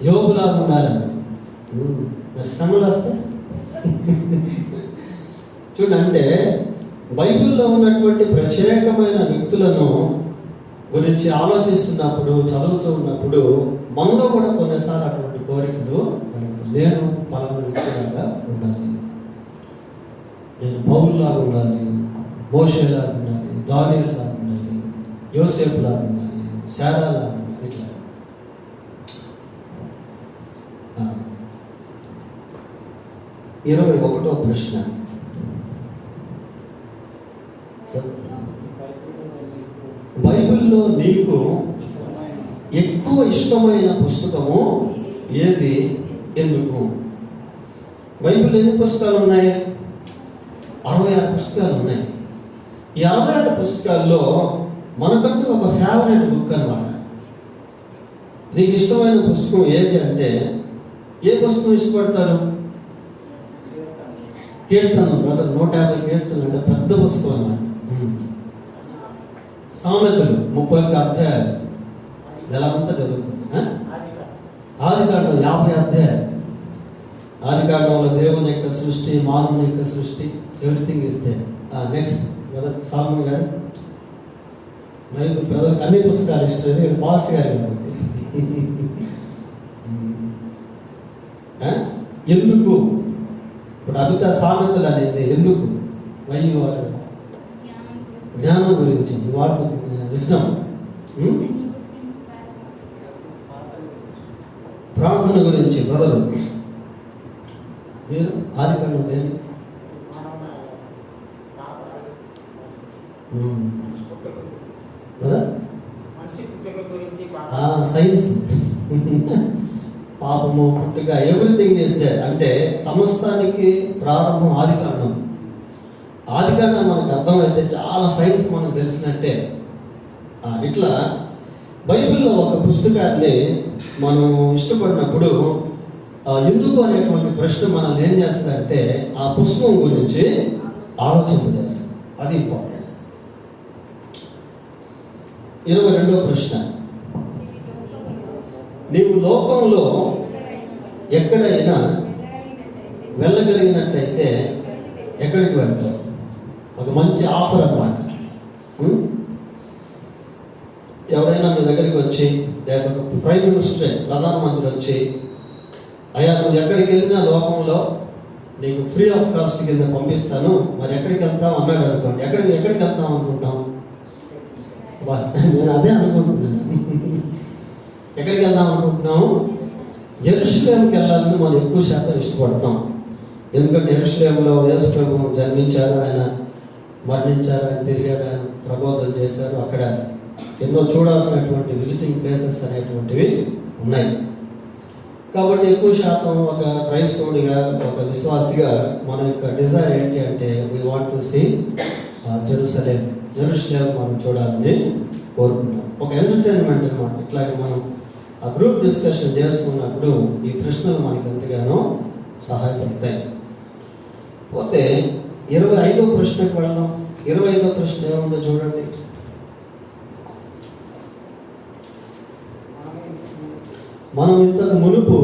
[SPEAKER 1] యోబులాగా ఉండాలి. మరి శ్రమలు వస్తే చూడండి, అంటే బైబిల్లో ఉన్నటువంటి ప్రత్యేకమైన వ్యక్తులను గురించి ఆలోచిస్తున్నప్పుడు, చదువుతూ ఉన్నప్పుడు మనలో కూడా కొన్నిసార్లు అటువంటి కోరికలు కలుగుతాయి. నేను పలానా వ్యక్తిలాగా ఉండాలి, నేను పౌలులాగా ఉండాలి, మోషేలాగా ఉండాలి, దానియేలులాగా ఉండాలి, యోసేపులాగా ఉండాలి, శారాలాగా ఉండాలి. ఇట్లా 21వ ప్రశ్న. బైబిల్లో నీకు ఎక్కువ ఇష్టమైన పుస్తకము ఏది, ఎందుకు? బైబిల్లో ఎన్ని పుస్తకాలు ఉన్నాయి? 66 పుస్తకాలు ఉన్నాయి. ఈ 66 పుస్తకాల్లో మనకంటూ ఒక ఫేవరెట్ బుక్ అన్నమాట. నీకు ఇష్టమైన పుస్తకం ఏది అంటే ఏ పుస్తకం ఇష్టపడతారు? కీర్తనలు బ్రదర్, 150 కీర్తనలు అంటే పెద్ద పుస్తకం అన్నమాట. సామెతలు 31 అధ్యాయాలు, నెలంతా చదువుతుంది. ఆదికాండం 50 అధ్యాయాలు. ఆదికాండంలో దేవుని యొక్క సృష్టి, మానవుని యొక్క సృష్టి, ఎవ్రీథింగ్ ఇస్తే. నెక్స్ట్ బ్రదర్ సాల్మన్ గారు. బైబిల్ బ్రదర్కి అన్ని పుస్తకాలు ఇష్టం, పాస్ట్ గారు కాబట్టి. ఎందుకు? ఇప్పుడు అభిత సామెతలు అనేది ఎందుకు? వారు జ్ఞానం గురించి, వాటి విజ్డమ్. ప్రార్థన గురించి బ్రదరు. మీరు ఆదికాండం దేని సైన్స్, పాపము, పుట్టుక, ఎవ్రీథింగ్ చేస్తే అంటే సమస్తానికి ప్రారంభం ఆదికాండం. ఆదికాండం మనకు అర్థమైతే చాలా సైన్స్ మనకు తెలిసినట్టే. ఇట్లా బైబిల్లో ఒక పుస్తకాన్ని మనం ఇష్టపడినప్పుడు ఎందుకు అనేటువంటి ప్రశ్న మనల్ని ఏం చేస్తుందంటే ఆ పుస్తకం గురించి ఆలోచింపజేస్తుంది. అది ఇంపార్టెంట్. 22వ ప్రశ్న. నీవు లోకంలో ఎక్కడైనా వెళ్ళగలిగినట్లయితే ఎక్కడికి వెళ్తావు? ఒక మంచి ఆఫర్ అన్నమాట. ఎవరైనా మీ దగ్గరికి వచ్చి, లేదా ఒక ప్రైమ్ మినిస్టర్, ప్రధానమంత్రి వచ్చి, అయ్యా నువ్వు ఎక్కడికి వెళ్ళినా లోకంలో నీకు ఫ్రీ ఆఫ్ కాస్ట్ కింద పంపిస్తాను, మరి ఎక్కడికి వెళ్తాం అన్నాడు అనుకోండి. ఎక్కడికి వెళ్తాం అనుకుంటాం? నేను అదే అనుకుంటున్నాను. ఎక్కడికి వెళ్దాం అనుకుంటున్నాము? యెరూషలేముకి వెళ్ళాలని మనం ఎక్కువ శాతం ఇష్టపడతాం. ఎందుకంటే యెరూషలేములో యేసు ప్రభువు జన్మించారు, ఆయన మరణించారు, ఆయన తిరిగాడు, ఆయన ప్రబోధన చేశారు. అక్కడ ఎన్నో చూడాల్సినటువంటి విజిటింగ్ ప్లేసెస్ అనేటువంటివి ఉన్నాయి. కాబట్టి ఎక్కువ శాతం ఒక క్రైస్తవుడిగా, ఒక విశ్వాసిగా మన యొక్క డిజైర్ ఏంటి అంటే we want to see Jerusalem, యెరూషలేం మనం చూడాలని కోరుకుంటాం. ఒక ఎంటర్టైన్మెంట్ అన్నమాట. ఇట్లాగే మనం ఆ గ్రూప్ డిస్కషన్ చేసుకున్నప్పుడు ఈ ప్రశ్నలు మనకు ఎంతగానో సహాయపడతాయి. పోతే 25వ ప్రశ్నకు వెళ్దాం. 25వ ప్రశ్న ఏముందో చూడండి. మనం ఇంతకు మునుపు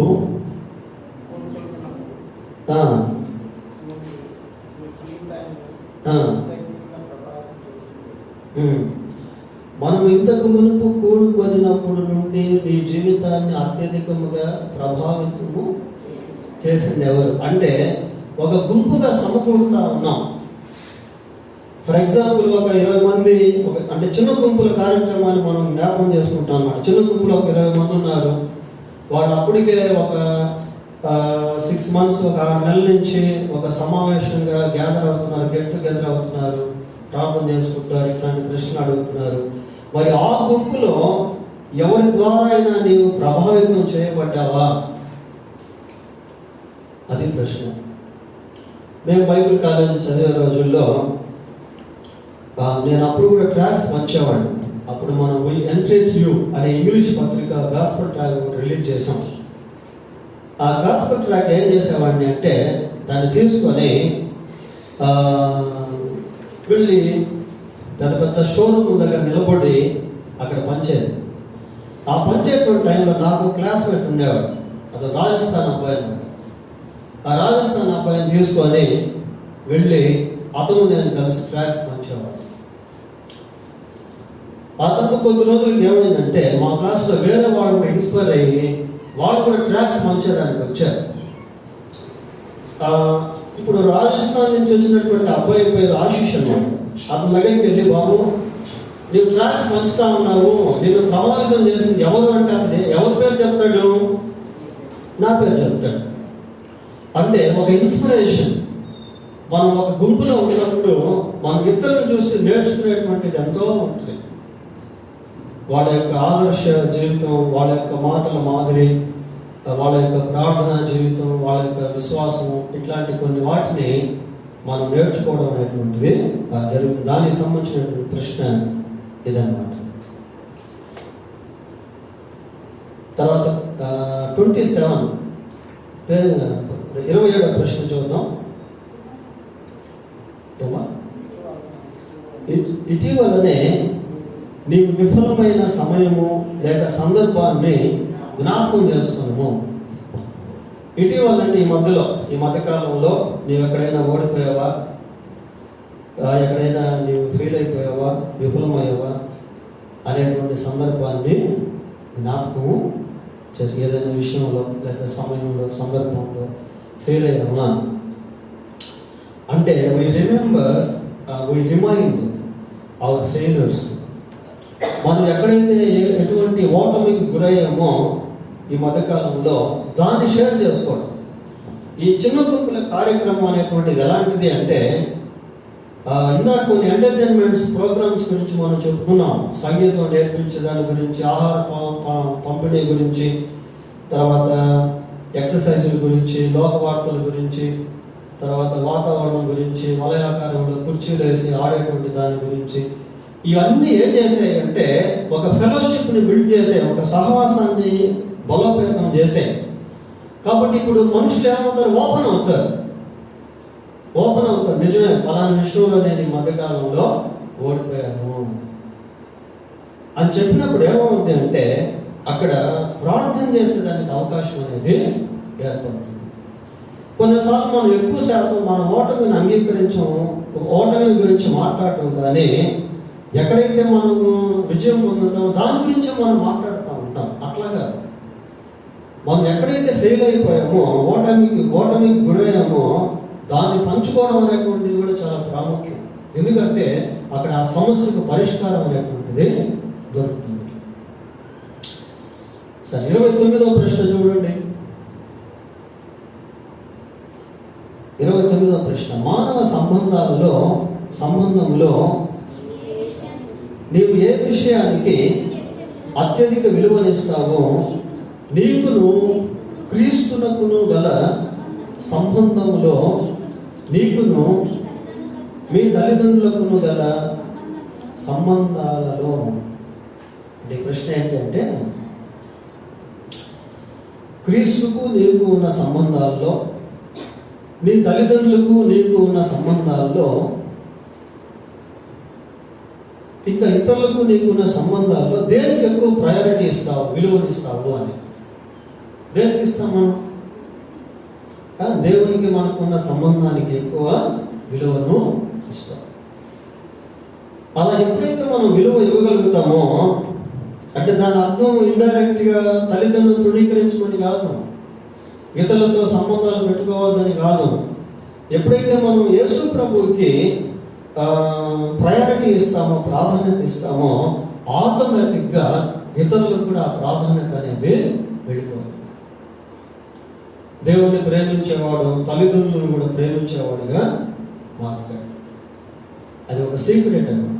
[SPEAKER 1] మనం ఇంతకు మునుపు కూడుకొనినప్పుడు నుండి నీ జీవితాన్ని అత్యధికముగా ప్రభావితము చేసింది ఎవరు? అంటే ఒక గుంపుగా సమకూడుతూ ఉన్నాం. ఫర్ ఎగ్జాంపుల్ ఒక 20 మంది, అంటే చిన్న గుంపుల కార్యక్రమాన్ని మనం జ్ఞాపకం చేసుకుంటాం అన్నమాట. చిన్న గుంపులో ఒక 20 మంది ఉన్నారు. వాళ్ళు అప్పటికే ఒక 6 months, ఒక 6 నెలల నుంచి ఒక సమావేశంగా గ్యాదర్ అవుతున్నారు, గెట్ టుగెదర్ అవుతున్నారు, ప్రార్థన చేసుకుంటారు, ఇట్లాంటి ప్రశ్నలు అడుగుతున్నారు. మరి ఆ గుంపులో ఎవరి ద్వారా అయినా నీవు ప్రభావితం చేయబడ్డావా? అది ప్రశ్న. మేము బైబిల్ కాలేజీ చదివే రోజుల్లో నేను అప్పుడు కూడా ట్రాక్స్ పంచేవాడిని. అప్పుడు మనం ఎంట్రీ యూ అనే ఇంగ్లీష్ పత్రిక గాస్పల్ ట్రాక్ రిలీజ్ చేసాం. ఆ గాస్పల్ ట్రాక్ ఏం చేసేవాడిని అంటే, దాన్ని తీసుకొని వెళ్ళి పెద్ద పెద్ద షోరూమ్ దగ్గర నిలబడి అక్కడ పంచేది. ఆ పంచేటువంటి టైంలో నాకు క్లాస్మేట్ ఉండేవాడు, అతను రాజస్థాన్ అబ్బాయి అన్నమాట. ఆ రాజస్థాన్ అబ్బాయిని తీసుకొని వెళ్ళి అతను నేను కలిసి ట్రాక్స్ పంచేవాడు. ఆ తర్వాత కొద్ది రోజులకి ఏమైందంటే, మా క్లాస్లో వేరే వాళ్ళు కూడా ఇన్స్పైర్ అయ్యి వాళ్ళు కూడా ట్రాక్స్ పంచేయడానికి వచ్చారు. ఇప్పుడు రాజస్థాన్ నుంచి వచ్చినటువంటి అబ్బాయి పేరు ఆశీష్ అన్నమాట. అతని దగ్గరికి వెళ్ళి, బాబు నీవు ట్రాక్స్ పంచుతా ఉన్నావు, నేను ప్రభావితం చేసింది ఎవరు అంటే, అతని ఎవరి పేరు చెప్తాడు? నా పేరు చెప్తాడు. అంటే ఒక ఇన్స్పిరేషన్. మనం ఒక గుంపులో ఉన్నప్పుడు మనం ఇతరులను చూసి నేర్చుకునేటువంటిది ఎంతో ఉంటుంది. వాళ్ళ యొక్క ఆదర్శ జీవితం, వాళ్ళ యొక్క మాటల మాదిరి, వాళ్ళ యొక్క ప్రార్థనా జీవితం, వాళ్ళ యొక్క విశ్వాసం, ఇట్లాంటి కొన్ని వాటిని మనం నేర్చుకోవడం అనేటువంటిది జరుగుతుంది. దానికి సంబంధించినటువంటి ప్రశ్న ఇదన్నమాట. తర్వాత 27 27వ ప్రశ్న చూద్దాం. ఇటీవలనే నీవు విఫలమైన సమయము లేక సందర్భాన్ని జ్ఞాపకం చేసుకున్నాము. ఇటీవల అంటే ఈ మధ్యకాలంలో నీవు ఎక్కడైనా ఓడిపోయావా, ఎక్కడైనా నీవు ఫెయిల్ అయిపోయావా, విఫలమయ్యావా అనేటువంటి సందర్భాన్ని జ్ఞాపకము చేసి, ఏదైనా విషయంలో లేదా సమయంలో సందర్భంలో ఫెయిల్ అయ్యామా అంటే we remind our failures. మనం ఎక్కడైతే ఎటువంటి ఓటమికి గురయ్యామో ఈ మధ్యకాలంలో దాన్ని షేర్ చేసుకోవడం. ఈ చిన్న గుంపుల కార్యక్రమం అనేటువంటిది ఎలాంటిది అంటే, ఇందాక కొన్ని ఎంటర్టైన్మెంట్స్ ప్రోగ్రామ్స్ గురించి మనం చెప్పుకున్నాం. సంగీతం నేర్పించే దాని గురించి, ఆహార పంపిణీ గురించి, తర్వాత ఎక్సర్సైజుల గురించి, లోక వార్తల గురించి, తర్వాత వాతావరణం గురించి, వలయాకారంలో కుర్చీలు వేసి ఆడేటువంటి దాని గురించి, ఇవన్నీ ఏం చేసాయి అంటే ఒక ఫెలోషిప్ని బిల్డ్ చేసే, ఒక సహవాసాన్ని బలోపేతం చేసే. కాబట్టి ఇప్పుడు మనుషులు ఏమవుతారు? ఓపెన్ అవుతారు. నిజమే, పలానా విషయంలో నేను ఈ మధ్యకాలంలో ఓడిపోయాను అని చెప్పినప్పుడు ఏమవుతుంది అంటే, అక్కడ ప్రార్థన చేసేదానికి అవకాశం అనేది ఏర్పడుతుంది. కొన్నిసార్లు మనం ఎక్కువ శాతం మన ఓటమిని అంగీకరించము, ఓటమి గురించి మాట్లాడటం, కానీ ఎక్కడైతే మనము విజయం పొందుతామో దాని గురించి మనం మాట్లాడుతూ ఉంటాం. అట్లాగా మనం ఎక్కడైతే ఫెయిల్ అయిపోయామో, ఓటమికి గురయ్యామో, దాన్ని పంచుకోవడం అనేటువంటిది కూడా చాలా ప్రాముఖ్యం. ఎందుకంటే అక్కడ ఆ సమస్యకు పరిష్కారం అనేటువంటిది దొరుకుతుంది. సరే, 29వ ప్రశ్న చూడండి. 29వ ప్రశ్న, మానవ సంబంధంలో నీవు ఏ విషయానికి అత్యధిక విలువనిస్తావో, నీకును క్రీస్తునకును గల సంబంధంలో, నీకును మీ తల్లిదండ్రులకును గల సంబంధాలలో. అంటే ప్రశ్న ఏంటంటే, క్రీస్తుకు నీకు ఉన్న సంబంధాల్లో, నీ తల్లిదండ్రులకు నీకు ఉన్న సంబంధాల్లో, ఇంకా ఇతరులకు నీకున్న సంబంధాల్లో దేనికి ఎక్కువ ప్రయారిటీ ఇస్తావు, విలువనిస్తావు అని. దేనికి ఇస్తాం మనం? దేవునికి మనకున్న సంబంధానికి ఎక్కువ విలువను ఇస్తాం. అలా ఎప్పుడైతే మనం విలువ ఇవ్వగలుగుతామో, అంటే దాని అర్థం ఇండైరెక్ట్గా తల్లిదండ్రులు తృణీకరించమని కాదు, ఇతరులతో సంబంధాలు పెట్టుకోవద్దని కాదు. ఎప్పుడైతే మనం యేసు ప్రభువుకి ప్రయారిటీ ఇస్తామో, ప్రాధాన్యత ఇస్తామో, ఆటోమేటిక్గా ఇతరులకు కూడా ఆ ప్రాధాన్యత అనేది వెళ్ళిపోతుంది. దేవుణ్ణి ప్రేమించేవాడు తల్లిదండ్రులను కూడా ప్రేమించేవాడుగా మారుతాడు. అది ఒక సీక్రెట్ అనమాట.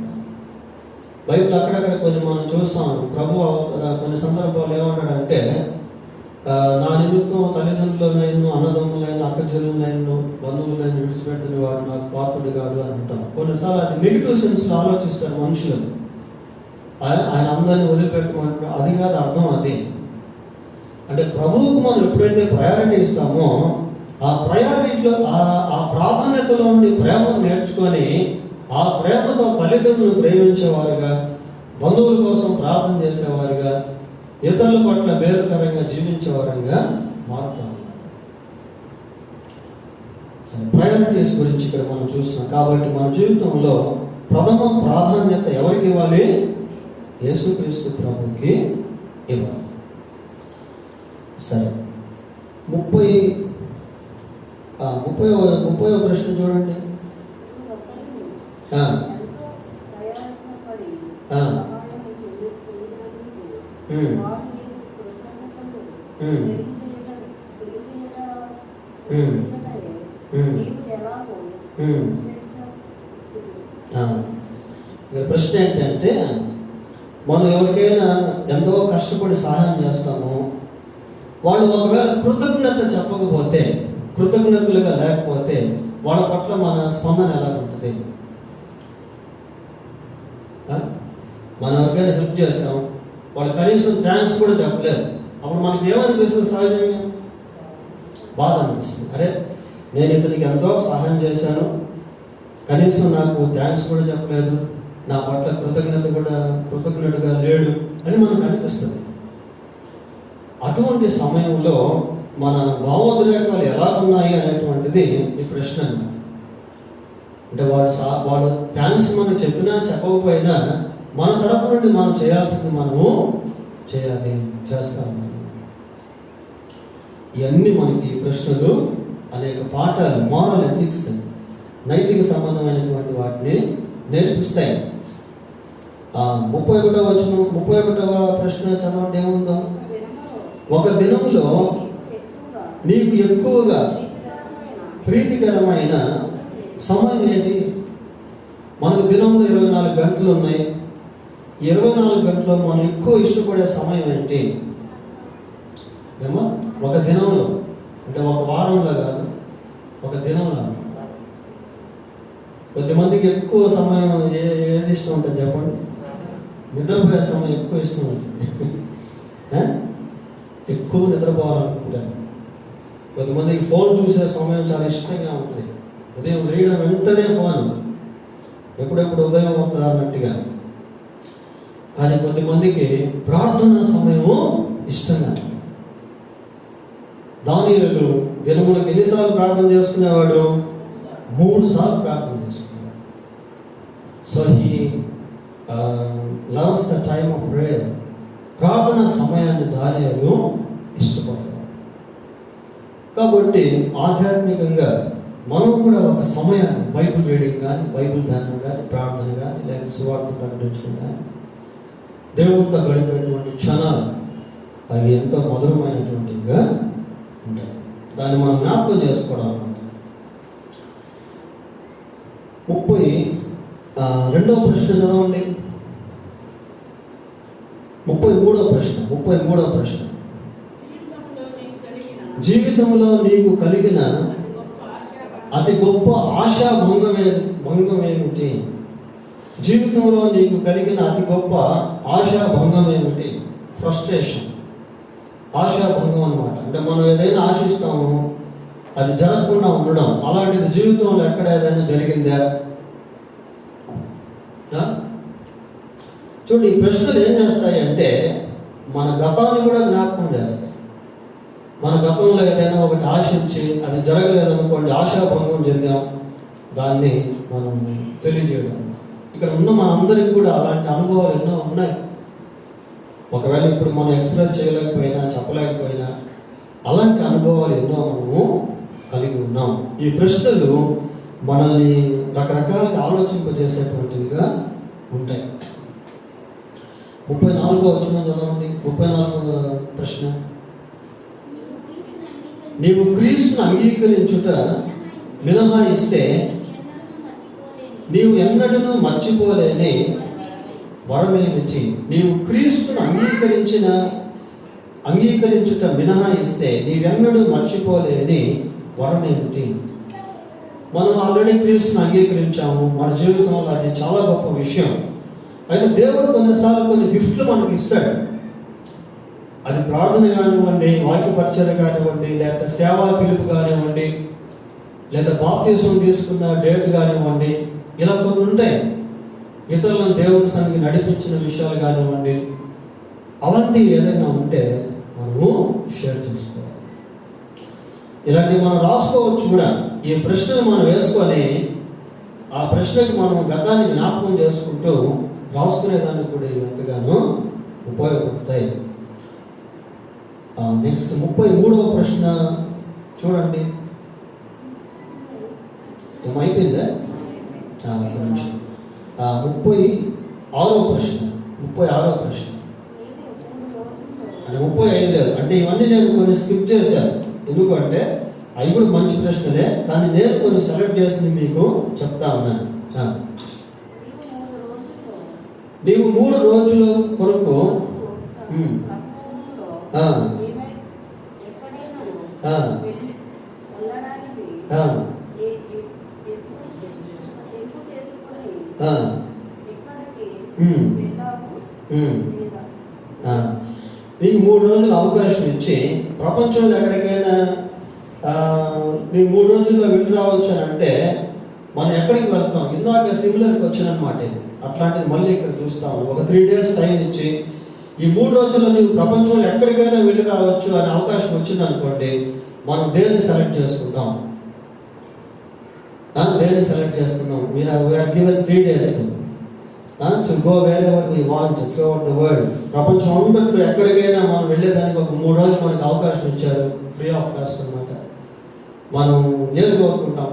[SPEAKER 1] బైబిల్ అక్కడక్కడ కొన్ని మనం చూస్తాం. ప్రభు కొన్ని సందర్భాలు ఏమంటాడంటే, నా నిమిత్తం తల్లిదండ్రులనైనా అన్నదమ్ములైన అక్కచెల్లెలైన బంధువులైన విడిచిపెట్టిన వాడు నాకు పాత్రుడు కాడు అని అంటాం. కొన్నిసార్లు అది నెగిటివ్ సెన్స్లో ఆలోచిస్తారు మనుషులు. ఆయన అందరినీ వదిలిపెట్టమంటారు. అది కాదు అర్థం. అది అంటే ప్రభువుకు మనం ఎప్పుడైతే ప్రయారిటీ ఇస్తామో ఆ ప్రయారిటీలో ఆ ప్రాధాన్యతలో నుండి ప్రేమను నేర్చుకొని ఆ ప్రేమతో తల్లిదండ్రులను ప్రేమించేవారుగా, బంధువుల కోసం ప్రార్థన చేసేవారుగా, ఇతరుల పట్ల మేలుకరంగా జీవించేవారుగా మారుతాం. ప్రయారిటీస్ గురించి ఇక్కడ మనం చూస్తున్నాం. కాబట్టి మన జీవితంలో ప్రథమ ప్రాధాన్యత ఎవరికి ఇవ్వాలి? యేసుక్రీస్తు ప్రభుకి ఇవ్వాలి. సరే, 30వ ప్రశ్న చూడండి. ప్రశ్న ఏంటంటే, మనం ఎవరికైనా ఎంతో కష్టపడి సహాయం చేస్తాము, వాళ్ళు ఒకవేళ కృతజ్ఞత చెప్పకపోతే, కృతజ్ఞతలుగా లేకపోతే వాళ్ళ పట్ల మన స్పందన ఎలా ఉంటుంది? మనం ఎవరికైనా హెల్ప్ చేస్తాం, వాళ్ళు కనీసం థ్యాంక్స్ కూడా చెప్పలేరు. అప్పుడు మనకి ఏమనిపిస్తుంది? సహజంగా బాధ అనిపిస్తుంది. అరే, నేను ఇతనికి ఎంతో సహాయం చేశాను, కనీసం నాకు థ్యాంక్స్ కూడా చెప్పలేదు, నా పట్ల కృతజ్ఞతగా లేడు అని మనకు అనిపిస్తుంది. అటువంటి సమయంలో మన భావోద్రేకాలు ఎలా ఉన్నాయి అనేటువంటిది ఈ ప్రశ్న. అంటే వాడు థ్యాంక్స్ మనకు చెప్పినా చెప్పకపోయినా మన తరపు నుండి మనం చేయాల్సింది మనము చేస్తాము. ఇవన్నీ మనకి ప్రశ్నలు అనేక పాఠాలు, మోరల్ ఎథిక్స్, నైతిక సంబంధమైనటువంటి వాటిని నేర్పిస్తాయి. 31వ ప్రశ్న చదవండి. ఏముందో? ఒక దినములో నీకు ఎక్కువగా ప్రీతికరమైన సమయం ఏది? మనకు దినంలో 24 గంటలు ఉన్నాయి. 24 గంటల్లో మనం ఎక్కువ ఇష్టపడే సమయం ఏంటి? ఏమో ఒక దినంలో, అంటే ఒక వారంలో కాదు, ఒక దినంలో. కొద్దిమందికి ఎక్కువ సమయం ఏది ఇష్టం ఉంటుంది చెప్పండి? నిద్రపోయే సమయం ఎక్కువ ఇష్టం ఉంటుంది. ఎక్కువ నిద్రపోవాలనుకుంటారు. కొంతమందికి ఫోన్ చూసే సమయం చాలా ఇష్టంగా ఉంటుంది. ఉదయం లేయడం వెంటనే ఫోన్, ఎప్పుడెప్పుడు ఉదయం అవుతుంది అన్నట్టుగా. కానీ కొద్దిమందికి ప్రార్థన సమయము ఇష్టంగా. దానియేలు దినములకు ఎన్నిసార్లు ప్రార్థన చేసుకునేవాడు? 3 సార్లు ప్రార్థన చేసుకునేవాడు. So he loves the time of prayer. ప్రార్థన సమయాన్ని దానియేలు ఇష్టపడేవాడు. కాబట్టి ఆధ్యాత్మికంగా మనం కూడా ఒక సమయాన్ని బైబిల్ రీడింగ్ కానీ, బైబిల్ ధ్యానం కానీ, ప్రార్థన కానీ, లేదా సువార్త ప్రకటించడం కానీ, దేవునితో గడిపేటువంటి క్షణాలు అవి ఎంతో మధురమైనటువంటివిగా ఉంటాయి. దాన్ని మనం జ్ఞాపకం చేసుకోవడం. 32వ ప్రశ్న చదవండి. 33వ ప్రశ్న. జీవితంలో నీకు కలిగిన అతి గొప్ప ఆశా భంగం ఏమిటి? జీవితంలో నీకు కలిగిన అతి గొప్ప ఆశా భంగం ఏమిటి? ఫ్రస్ట్రేషన్, ఆశా భంగం అన్నమాట. అంటే మనం ఏదైనా ఆశిస్తాము, అది జరగకుండా ఉండడం. అలాంటిది జీవితంలో ఎక్కడ ఏదైనా జరిగిందా? చూడండి, ఈ ప్రశ్నలు ఏం చేస్తాయి అంటే మన గతాన్ని కూడా జ్ఞాపకం చేస్తాయి. మన గతంలో ఏదైనా ఒకటి ఆశించి అది జరగలేదనుకోండి, ఆశాభంగం చెందాం, దాన్ని మనం తెలియజేయడం. ఇక్కడ ఉన్న మనందరికీ కూడా అలాంటి అనుభవాలు ఎన్నో ఉన్నాయి. ఒకవేళ ఇప్పుడు మనం ఎక్స్ప్రెస్ చేయలేకపోయినా, చెప్పలేకపోయినా, అలాంటి అనుభవాలు ఎన్నో మనము కలిగి ఉన్నాం. ఈ ప్రశ్నలు మనల్ని రకరకాలుగా ఆలోచింపజేసేటువంటివిగా ఉంటాయి. 34వ వచనం చదవండి. 34వ ప్రశ్న. నీవు క్రీస్తును అంగీకరించుట మినహాయిస్తే నీవు ఎన్నడూ మర్చిపోలేని వరమేమిటి? నీవు క్రీస్తును అంగీకరించుట మినహాయిస్తే నీవెన్నడూ మర్చిపోలేని వరమేమిటి? మనం ఆల్రెడీ క్రీస్తును అంగీకరించాము, మన జీవితంలో అది చాలా గొప్ప విషయం. అయితే దేవుడు కొన్నిసార్లు కొన్ని గిఫ్ట్లు మనకి ఇస్తాడు. అది ప్రార్థన కానివ్వండి, వాక్యపరిచర్య కానివ్వండి, లేదా సేవా పిలుపు కానివ్వండి, లేదా బాప్తిసం తీసుకున్న డేట్ కానివ్వండి, ఇలా కొన్ని ఉంటాయి. ఇతరులను దేవుని సన్నిధికి నడిపించిన విషయాలు కానివ్వండి, అలాంటివి ఏదైనా ఉంటే మనము షేర్ చేసుకోవాలి. ఇలాంటివి మనం రాసుకోవచ్చు కూడా. ఈ ప్రశ్నను మనం వేసుకొని ఆ ప్రశ్నకి మనం గతాన్ని జ్ఞాపకం చేసుకుంటూ రాసుకునేదానికి కూడా ఇవి ఎంతగానో ఉపయోగపడతాయి. నెక్స్ట్ 33వ ప్రశ్న చూడండి. ఏమైపోయిందా? ఒక నిమిషం. 36వ ప్రశ్న అంటే 35 లేదు. అంటే ఇవన్నీ నేను కొన్ని స్కిప్ చేశాను. ఎందుకంటే అవి కూడా మంచి ప్రశ్నలే, కానీ నేను కొన్ని సెలెక్ట్ చేసింది మీకు చెప్తా ఉన్నాను. నీవు 3 రోజుల కొరకు నీకు 3 రోజులు అవకాశం ఇచ్చి ప్రపంచంలో ఎక్కడికైనా నీవు 3 రోజుల్లో వెళ్ళి రావచ్చు అని అంటే మనం ఎక్కడికి వెళ్తాం? ఇందాక సిమిలర్కి వచ్చినమాట. ఇది అట్లాంటిది మళ్ళీ ఇక్కడ చూస్తాము. ఒక 3 days టైం ఇచ్చి ఈ 3 రోజుల్లో నీవు ప్రపంచంలో ఎక్కడికైనా వెళ్ళి రావచ్చు అనే అవకాశం వచ్చింది అనుకోండి, మనం దేన్ని సెలెక్ట్ చేసుకుంటాం? దేన్ని సెలెక్ట్ చేసుకుందాం? We are given 3 days to go wherever we want throughout the world. ప్రపంచం అంతట్లో ఎక్కడికైనా మనం వెళ్ళేదానికి ఒక 3 రోజులు మనకు అవకాశం ఇచ్చారు, ఫ్రీ ఆఫ్ కాస్ట్ అన్నమాట. మనం ఏది కోరుకుంటాం?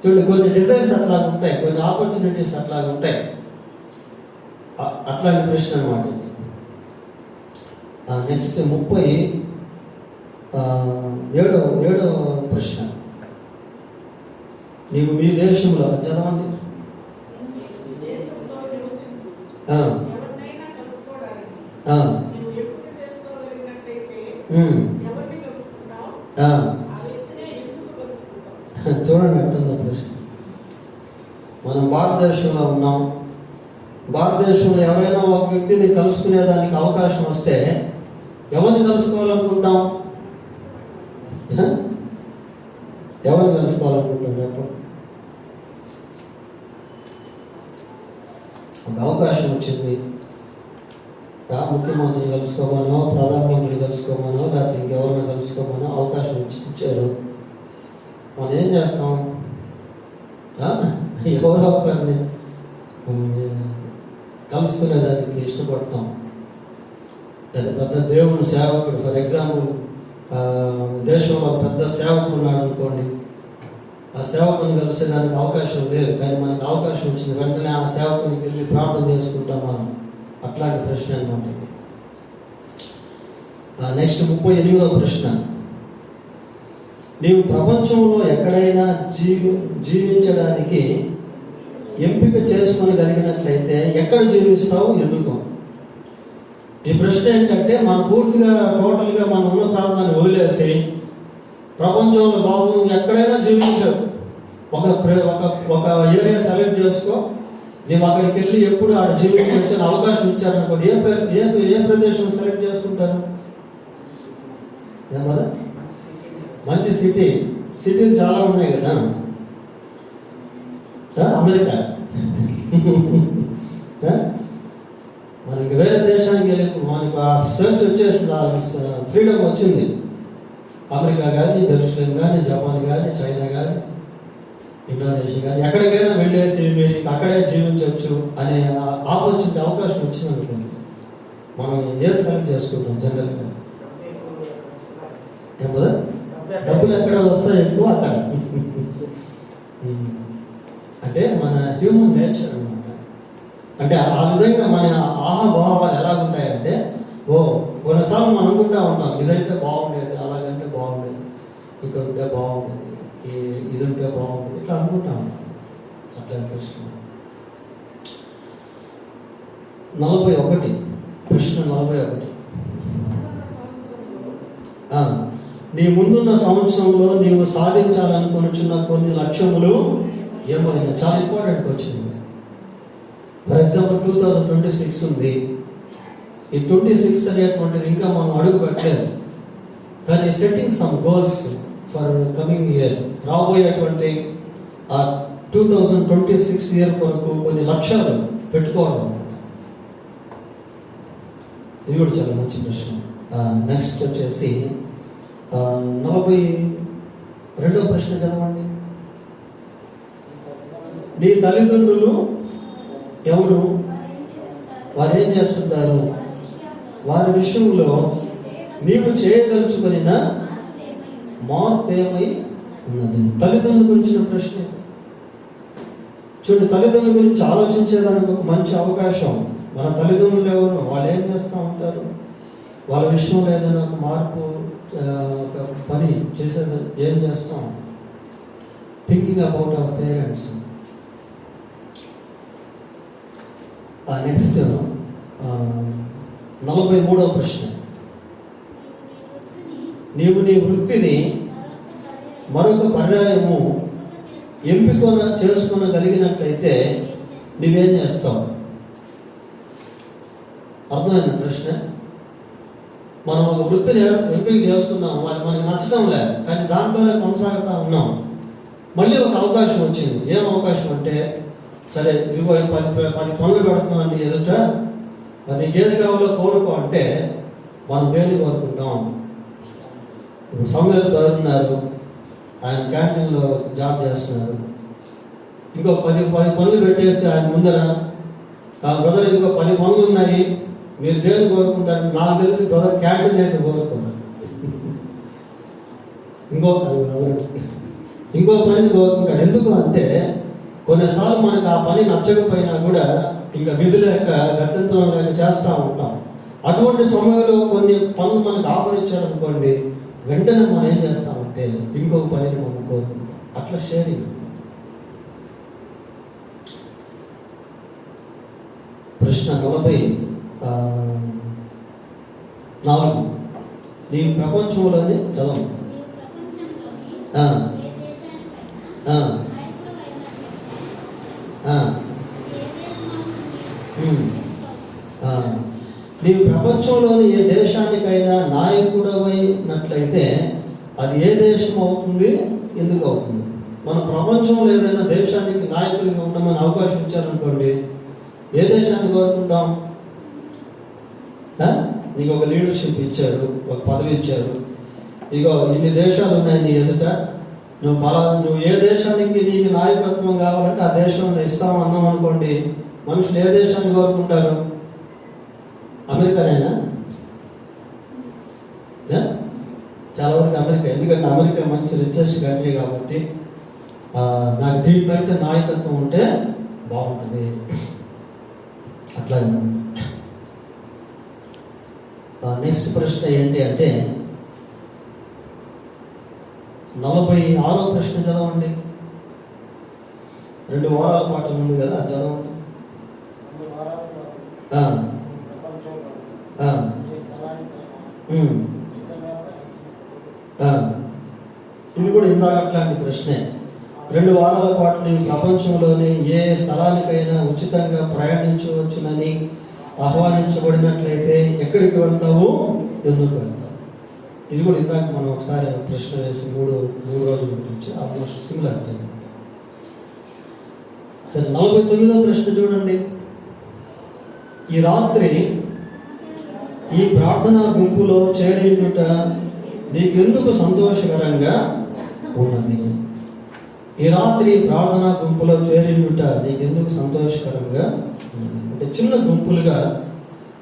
[SPEAKER 1] చూడండి, కొన్ని డిజైర్స్ అట్లా ఉంటాయి, కొన్ని ఆపర్చునిటీస్ అట్లా ఉంటాయి. అట్లాంటి ప్రశ్న అన్నమాట. నెక్స్ట్ 37వ ప్రశ్న. నీవు మీ దేశంలో చదవండి. చూడండి అంటుందా ప్రశ్న. మనం భారతదేశంలో ఉన్నాం. భారతదేశంలో ఎవరైనా ఒక వ్యక్తిని కలుసుకునేదానికి అవకాశం వస్తే ఎవరిని కలుసుకోవాలనుకుంటాం? ఎవరిని కలుసుకోవాలనుకుంటాం? చెప్పండి. ఒక అవకాశం వచ్చింది, ముఖ్యమంత్రిని కలుసుకోమనో, ప్రధానమంత్రిని కలుసుకోమనో, లేకపోతే ఇంకెవరిని కలుసుకోమనో అవకాశం ఇచ్చారు. మనం ఏం చేస్తాం? ఎవరో ఒకరిని కలుసుకునేదానికి ఇష్టపడతాం. లేదా పెద్ద దేవుని సేవకుడు, ఫర్ ఎగ్జాంపుల్ దేశంలో పెద్ద సేవకుడు ఉన్నాడు అనుకోండి, ఆ సేవకుని కలిసేదానికి అవకాశం లేదు, కానీ మనకు అవకాశం వచ్చిన వెంటనే ఆ సేవకునికి వెళ్ళి ప్రార్థన చేసుకుంటాం మనం. అట్లాంటి ప్రశ్న అన్నమాట. నెక్స్ట్ 38వ ప్రశ్న. నీవు ప్రపంచంలో ఎక్కడైనా జీవించడానికి ఎంపిక చేసుకోగలిగినట్లయితే ఎక్కడ జీవిస్తావు, ఎందుకు? ఈ ప్రశ్న ఏంటంటే మనం పూర్తిగా టోటల్గా మనం ఉన్న ప్రాంతాన్ని వదిలేసి ప్రపంచంలో బాబు ఎక్కడైనా జీవించవు, ఒక ఏరియా సెలెక్ట్ చేసుకో, నీవు అక్కడికి వెళ్ళి ఎప్పుడు ఆడ జీవించే అవకాశం ఇచ్చారనుకోండి, ఏ ప్రదేశం సెలెక్ట్ చేసుకుంటారు? ఏమదా? మంచి సిటీలు చాలా ఉన్నాయి కదా. అమెరికా. మనకి వేరే దేశానికి వెళ్ళి మనకు ఆ సెర్చ్ వచ్చేస్తుంది, ఫ్రీడమ్ వచ్చింది. అమెరికా కానీ, జెరూసలేం కానీ, జపాన్ కానీ, చైనా కానీ, ఇండోనేషియా కానీ, ఎక్కడికైనా వెళ్ళేసి మీరు అక్కడే జీవించవచ్చు అనే ఆపర్చునిటీ, అవకాశం వచ్చింది అనుకోండి, మనం ఏది సెలెక్ట్ చేసుకుంటాం జనరల్గా? ఏమదా? డబ్బులు ఎక్కడ వస్తాయి ఎక్కువ అక్కడ. అంటే మన హ్యూమన్ నేచర్ అనమాట. అంటే ఆ విధంగా మన ఆహాభావాలు ఎలా ఉంటాయంటే, కొన్నిసార్లు మనం అనుకుంటా ఉంటాం ఇదైతే బాగుండేది, ఇక్కడ ఉంటే బాగుంటుంది, ఇది ఉంటే బాగుంటుంది, ఇట్లా అనుకుంటా ఉంటాం. అట్లా అనిపిస్తుంది. 41 ప్రశ్న 41. నీ ముందున్న సంవత్సరంలో నీవు సాధించాలనుకొనుచున్న కొన్ని లక్ష్యములు ఏమైనా. చాలా ఇంపార్టెంట్ వచ్చింది. ఫర్ ఎగ్జాంపుల్ 2026 ఉంది. ఈ 26 అనేటువంటిది ఇంకా మనం అడుగు పెట్టలేదు, కానీ setting some goals for coming year, రాబోయేటువంటి ఆ 2026 ఇయర్ కొరకు కొన్ని లక్ష్యాలు పెట్టుకోవడం. ఇది కూడా చాలా మంచి ప్రశ్న. నెక్స్ట్ వచ్చేసి 42వ ప్రశ్న చదవండి. నీ తల్లిదండ్రులు ఎవరు? వారు ఏం చేస్తుంటారు? వారి విషయంలో నీవు చేయదలుచుకున్న మార్పు ఏమై ఉన్నది? తల్లిదండ్రుల గురించిన ప్రశ్న. చూడండి, తల్లిదండ్రుల గురించి ఆలోచించేదానికి ఒక మంచి అవకాశం. మన తల్లిదండ్రులు ఎవరు? వాళ్ళు ఏం చేస్తూ ఉంటారు? వాళ్ళ విషయంలో ఏదైనా ఒక మార్పు, ఒక పని చేసేది ఏం చేస్తాం? Thinking about our parents. Next 43వ ప్రశ్న. నీవు నీ వృత్తిని మరొక పర్యాయము ఎంపిక చేసుకునగలిగినట్లయితే నువ్వేం చేస్తావు? అర్థమైన ప్రశ్న. మనం ఒక వృత్తిని ఎంపిక చేసుకున్నాం, అది మనకి నచ్చడం లేదు, కానీ దాంట్లోనే కొనసాగుతూ ఉన్నాం. మళ్ళీ ఒక అవకాశం వచ్చింది. ఏం అవకాశం అంటే, సరే ఇదిగో 10 పనులు పెడుతున్నాను ఎదుట, నీకు ఏది కావాలో కోరుకో అంటే మనం దేన్ని కోరుకుంటాం? ఇప్పుడు సమయాలు పెరుగుతున్నారు, ఆయన క్యాంటీన్లో జాబ్ చేస్తున్నారు. ఇంకో 10 పనులు పెట్టేసి ఆయన ముందర, బ్రదర్ ఇదిగో 10 పనులు ఉన్నాయి, మీరు దేన్ని కోరుకుంటారు? నాకు తెలిసి బ్రదర్ క్యాంటీన్ అయితే కోరుకుంటారు. ఇంకో పనిని కోరుకుంటాడు. ఎందుకు అంటే, కొన్నిసార్లు మనకు ఆ పని నచ్చకపోయినా కూడా ఇంకా విధి లేక గత్యంతరం లేక చేస్తూ ఉంటాం. అటువంటి సమయంలో కొన్ని పనులు మనకు ఆఫర్ ఇచ్చారనుకోండి, వెంటనే మనం ఏం చేస్తామంటే ఇంకొక పనిని మనం కోరుకుంటాం. అట్లా షేరింగ్. ప్రశ్న 44. నీ ప్రపంచంలోనే చదవం. నీవు ప్రపంచంలోని ఏ దేశానికైనా నాయకుడమైనట్లయితే అది ఏ దేశం అవుతుంది? ఎందుకు అవుతుంది? మన ప్రపంచంలో ఏదైనా దేశానికి నాయకులుగా ఉండమని అవకాశం ఇచ్చారనుకోండి, ఏ దేశాన్ని కోరుకుంటాం? నీకు ఒక లీడర్షిప్ ఇచ్చారు, ఒక పదవి ఇచ్చారు, ఇగో ఇన్ని దేశాలు ఉన్నాయి నీ ఎదుట, నువ్వు ఏ దేశానికి నీకు నాయకత్వం కావాలంటే ఆ దేశంలో ఇస్తాం అన్నాం అనుకోండి, మనుషులు ఏ దేశాన్ని కోరుకుంటారు? అమెరికానైనా? చాలా వరకు అమెరికా. ఎందుకంటే అమెరికా మంచి రిచెస్ట్ కంట్రీ కాబట్టి నాకు దీంట్లో అయితే నాయకత్వం ఉంటే బాగుంటుంది. అట్లా. నెక్స్ట్ ప్రశ్న ఏంటి అంటే 46వ ప్రశ్న చదవండి. 2 వారాల పాటు ఉంది కదా, చదవండి. ఇది కూడా ఇందాక అట్లాంటి ప్రశ్నే. 2 వారాల పాటు నీ ప్రపంచంలోని ఏ స్థలానికైనా ఉచితంగా ప్రయాణించవచ్చునని ఆహ్వానించబడినట్లయితే ఎక్కడికి వెళ్తావు? ఎందుకు వెళ్తావు? ఇది కూడా ఇందాక మనం ఒకసారి ప్రశ్న వేసి 3 రోజుల గురించి ఆల్మోస్ట్ సిమిలర్ టైం. సరే, 49వ ప్రశ్న చూడండి. ఈ రాత్రి ఈ ప్రార్థనా గుంపులో చేరిండుట నీకెందుకు సంతోషకరంగా ఉన్నది? ఈ రాత్రి ప్రార్థనా గుంపులో చేరిండుట నీకెందుకు సంతోషకరంగా ఉన్నది? అంటే చిన్న గుంపులుగా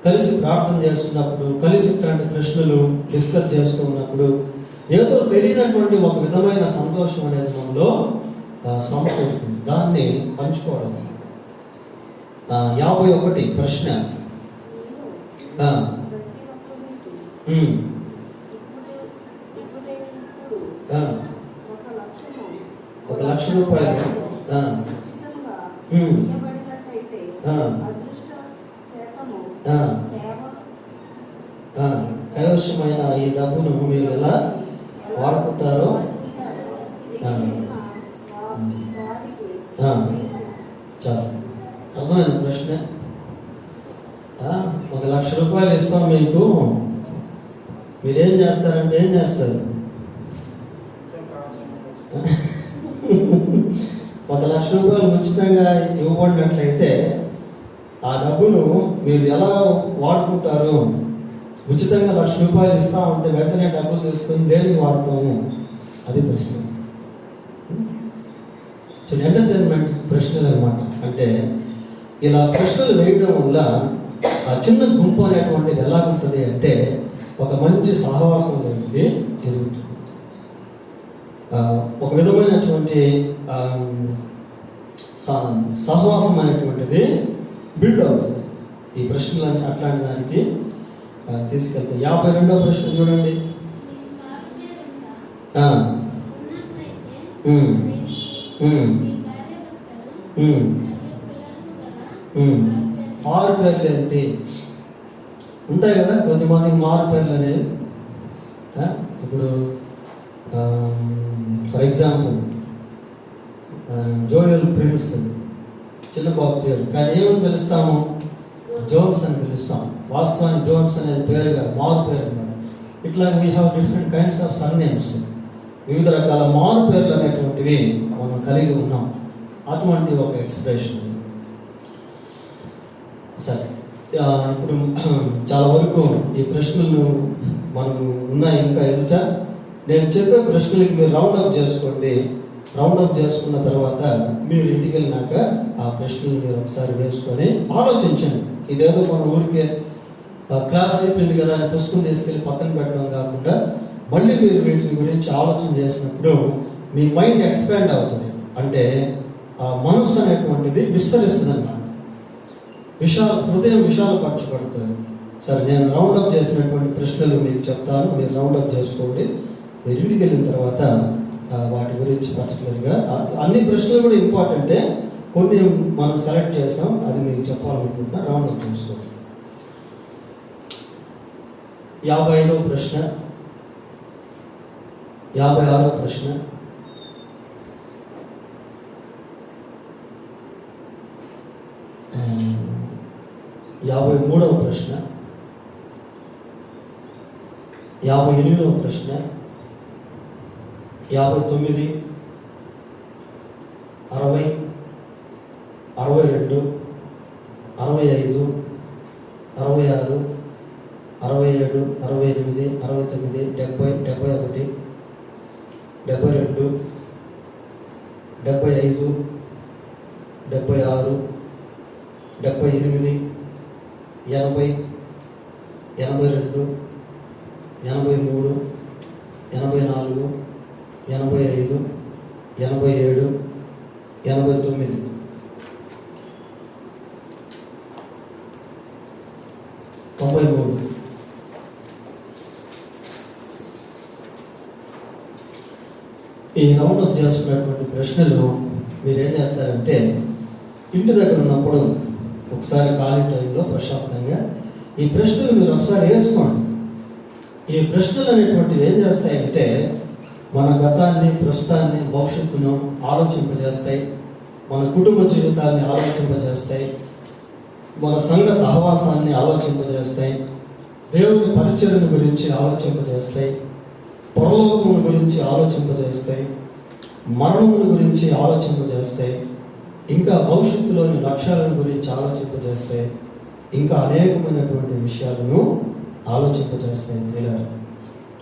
[SPEAKER 1] కలిసి ప్రార్థన చేస్తున్నప్పుడు, కలిసి ఇట్లాంటి ప్రశ్నలు డిస్కస్ చేస్తూ ఉన్నప్పుడు ఏదో తెలియనటువంటి ఒక విధమైన సంతోషం అనేది మనలో సమకూరుతుంది. దాన్ని పంచుకోవడం. 51 ప్రశ్న. 1,00,000 రూపాయలు కైవశమైన ఈ డబ్బును మీరు ఎలా వాడుకుంటారో చాలు. అర్థమైన ప్రశ్న. 1,00,000 రూపాయలు ఇస్తాం మీకు, మీరేం చేస్తారంటే ఏం చేస్తారు? 1,00,000 రూపాయలు ఉచితంగా ఇవ్వబడినట్లయితే ఆ డబ్బును మీరు ఎలా వాడుకుంటారు? ఉచితంగా 1,00,000 రూపాయలు ఇస్తామంటే వెంటనే డబ్బులు తీసుకొని దేనికి వాడతాము? అది ప్రశ్న. సో ఎంటర్టైన్మెంట్ ప్రశ్నలు అనమాట. అంటే ఇలా ప్రశ్నలు వేయడం వల్ల ఆ చిన్న గుంపు అనేటువంటిది ఎలా ఉంటుంది అంటే ఒక మంచి సహవాసం అనేది ఎదుగుతుంది. ఒక విధమైనటువంటి సహవాసం అనేటువంటిది బిల్డ్ అవుతుంది. ఈ ప్రశ్నలన్నీ అట్లాంటి దానికి తీసుకెళ్తాయి. 52వ ప్రశ్న చూడండి. మారు పేర్లు ఏంటి ఉంటాయి కదా, కొద్దిమందికి మారు పేర్లు అనేవి. ఇప్పుడు ఫర్ ఎగ్జాంపుల్ జోయల్ ప్రిన్స్ చిన్న బాబు పేరు, కానీ ఏమని పిలుస్తాము? జోన్స్ అని పిలుస్తాం. వాస్తవానికి జోన్స్ అనేది పేరుగా మారు పేరు అన్నమాట. ఇట్లా we have different kinds of surnames. వివిధ రకాల మారు పేర్లు అనేటువంటివి మనం కలిగి ఉన్నాం. అటువంటి ఒక ఎక్స్ప్రెషన్. సరే, ఇప్పుడు చాలా వరకు ఈ ప్రశ్నలు మనం ఉన్నాయి. ఇంకా ఎదుట నేను చెప్పే ప్రశ్నలకి మీరు రౌండప్ చేసుకోండి. రౌండప్ చేసుకున్న తర్వాత మీరు ఇంటికి వెళ్ళినాక ఆ ప్రశ్నలు మీరు ఒకసారి వేసుకొని ఆలోచించండి. ఇదేదో మన ఊరికే క్లాస్ అయిపోయింది కదా అని పుస్తకం తీసుకెళ్ళి పక్కన పెట్టడం కాకుండా మళ్ళీ మీరు వీటి గురించి ఆలోచన చేసినప్పుడు మీ మైండ్ ఎక్స్పాండ్ అవుతుంది. అంటే ఆ మనస్సు అనేటువంటిది విస్తరిస్తుంది అన్నమాట. హృదయం విశాలపరచబడుతుంది. సరే, నేను రౌండప్ చేసినటువంటి ప్రశ్నలు మీకు చెప్తాను, మీరు రౌండప్ చేసుకోండి. మీరు ఇంటికి వెళ్ళిన తర్వాత వాటి గురించి పర్టికులర్గా అన్ని ప్రశ్నలు కూడా ఇంపార్టెంటే, కొన్ని మనం సెలెక్ట్ చేసాం, అది మీకు చెప్పాలనుకుంటున్నా. రౌండప్ చేసుకోండి. 55వ ప్రశ్న, 56వ ప్రశ్న, 53వ ప్రశ్న, 58వ ప్రశ్న, 59, 60, 62, 65, 66, 67, 68, 69, 70, 71, 72, 75, 76, 78, 80, 82, 83, 84, 85, 87, 89. ఈ రౌండప్ చేసుకున్నటువంటి ప్రశ్నలు మీరు ఏం చేస్తారంటే ఇంటి దగ్గర ఉన్నప్పుడు ఒకసారి ఖాళీ టైంలో ప్రశాంతంగా ఈ ప్రశ్నలు మీరు ఒకసారి వేసుకోండి. ఈ ప్రశ్నలు అనేటువంటివి ఏం చేస్తాయంటే మన గతాన్ని, ప్రస్తుతాన్ని, భవిష్యత్తును ఆలోచింపజేస్తాయి. మన కుటుంబ జీవితాన్ని ఆలోచింపజేస్తాయి. మన సంఘ సహవాసాన్ని ఆలోచింపజేస్తాయి. దేవుని పరిచర్యను గురించి ఆలోచింపజేస్తాయి. పరలోకముల గురించి ఆలోచింపజేస్తాయి. మరణముల గురించి ఆలోచింపజేస్తాయి. ఇంకా భవిష్యత్తులోని లక్ష్యాలను గురించి ఆలోచింపజేస్తాయి. ఇంకా అనేకమైనటువంటి విషయాలను ఆలోచింపజేస్తాయి పిల్లలు.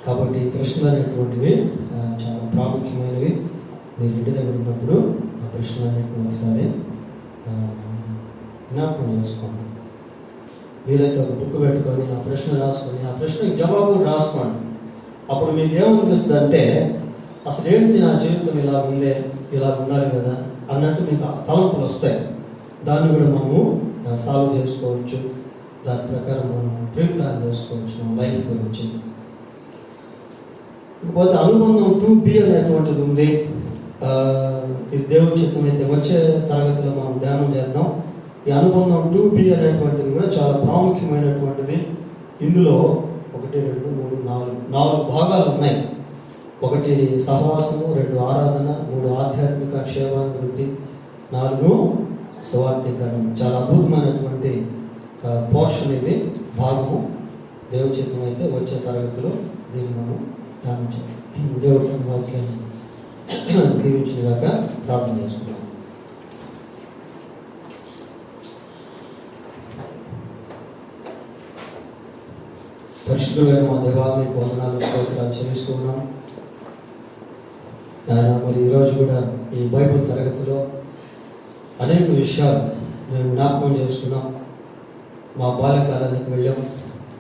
[SPEAKER 1] కాబట్టి ప్రశ్నలు అనేటువంటివి చాలా ప్రాముఖ్యమైనవి. మీరు ఇంటి దగ్గర ఉన్నప్పుడు ఆ ప్రశ్నలు అనేటువంటి ఒకసారి జ్ఞాపకం చేసుకోండి. వీలైతే ఒక బుక్ పెట్టుకొని ఆ ప్రశ్న రాసుకొని ఆ ప్రశ్నకి జవాబు రాసుకోండి. అప్పుడు మీకు ఏమనిపిస్తుంది అంటే అసలు ఏంటి నా జీవితం ఇలా ఉందే, ఇలా ఉండాలి కదా అన్నట్టు మీకు తలంపులు వస్తాయి. దాన్ని కూడా మనము సాల్వ్ చేసుకోవచ్చు. దాని ప్రకారం మనం ప్రీ ప్లాన్ చేసుకోవచ్చు మన లైఫ్ గురించి. ఇకపోతే అనుబంధం 2B అనేటువంటిది ఉంది. ఇది దేవుని చిత్తం అయితే వచ్చే తరగతిలో మనం ధ్యానం చేద్దాం. ఈ అనుబంధం 2B అనేటువంటిది కూడా చాలా ప్రాముఖ్యమైనటువంటిది. ఇందులో 1, 2, 3, 4 భాగాలు ఉన్నాయి. 1 సహవాసము, 2 ఆరాధన, 3 ఆధ్యాత్మిక క్షేమాభివృద్ధి, 4 సువార్థీకరణ. చాలా అద్భుతమైనటువంటి పోర్షన్ ఇది, భాగము. దేవుని చిత్తం అయితే వచ్చే తరగతిలో దీన్ని మనం ధ్యానించాలి. దేవుడి తన వాక్యాన్ని దీవించినగాక ప్రార్థన చేసుకున్నాం. పరిశుద్ధులైన మా దేవా, మీకు వందనాలు స్తోత్రాలు చెల్లిస్తూ ఉన్నాం. ఆయన మరి ఈరోజు కూడా ఈ బైబిల్ తరగతిలో అనేక విషయాలు మేము జ్ఞాపకం చేసుకున్నాం. మా బాల్యకాలానికి వెళ్ళాం,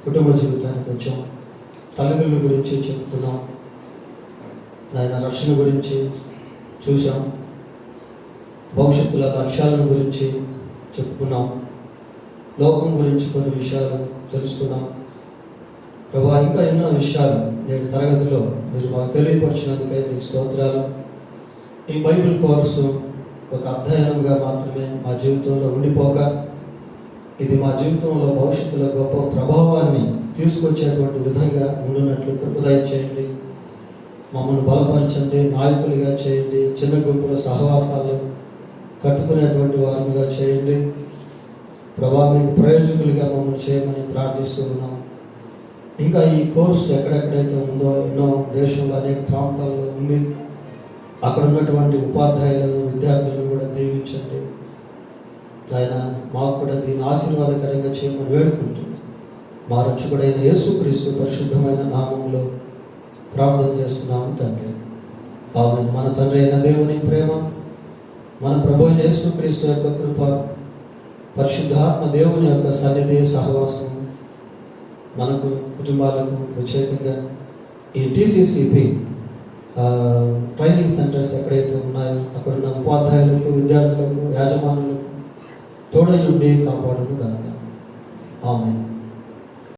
[SPEAKER 1] కుటుంబ జీవితానికి వచ్చాం, తల్లిదండ్రుల గురించి చెప్తున్నాం, ఆయన రక్షణ గురించి చూసాం, భవిష్యత్తుల లక్ష్యాలను గురించి చెప్పుకున్నాం, లోకం గురించి కొన్ని విషయాలు తెలుసుకున్నాం. ప్రభా, ఇంకా ఎన్నో విషయాలు నేటి తరగతిలో మీరు మాకు తెలియపరిచినందుకై మీకు స్తోత్రాలు. ఈ బైబిల్ కోర్సు ఒక అధ్యయనంగా మాత్రమే మా జీవితంలో ఉండిపోక, ఇది మా జీవితంలో భవిష్యత్తులో గొప్ప ప్రభావాన్ని తీసుకొచ్చేటువంటి విధంగా ఉండున్నట్లు కృప దయచేయండి. మమ్మల్ని బలపరచండి, నాయకులుగా చేయండి, చిన్న గుంపుల సహవాసాలు కట్టుకునేటువంటి వారుగా చేయండి. ప్రభా, మీకు ప్రయోజకులుగా మమ్మల్ని చేయమని ప్రార్థిస్తూ ఉన్నాం. ఇంకా ఈ కోర్సు ఎక్కడెక్కడైతే ఉందో, ఎన్నో దేశంలో అనేక ప్రాంతాల్లో ఉంది. అక్కడ ఉన్నటువంటి ఉపాధ్యాయులను, విద్యార్థులను కూడా దీవించండి. ఆయన మాకు కూడా దీన్ని ఆశీర్వాదకరంగా చేయమని వేడుకుంటుంది. మా రక్షకుడైన యేసుక్రీస్తు పరిశుద్ధమైన నామంలో ప్రార్థన చేస్తున్నాము తండ్రి, ఆమేన్. మన తండ్రి అయిన దేవుని ప్రేమ, మన ప్రభు అయిన యేసుక్రీస్తు యొక్క కృప, పరిశుద్ధాత్మ దేవుని యొక్క సన్నిధి సహవాసం మనకు, కుటుంబాలకు, ప్రత్యేకంగా ఈ TCCP ట్రైనింగ్ సెంటర్స్ ఎక్కడైతే ఉన్నాయో అక్కడ ఉన్న ఉపాధ్యాయులకు, విద్యార్థులకు, యాజమానులకు తోడై ఉండి కాపాడును గాక. ఆమేన్.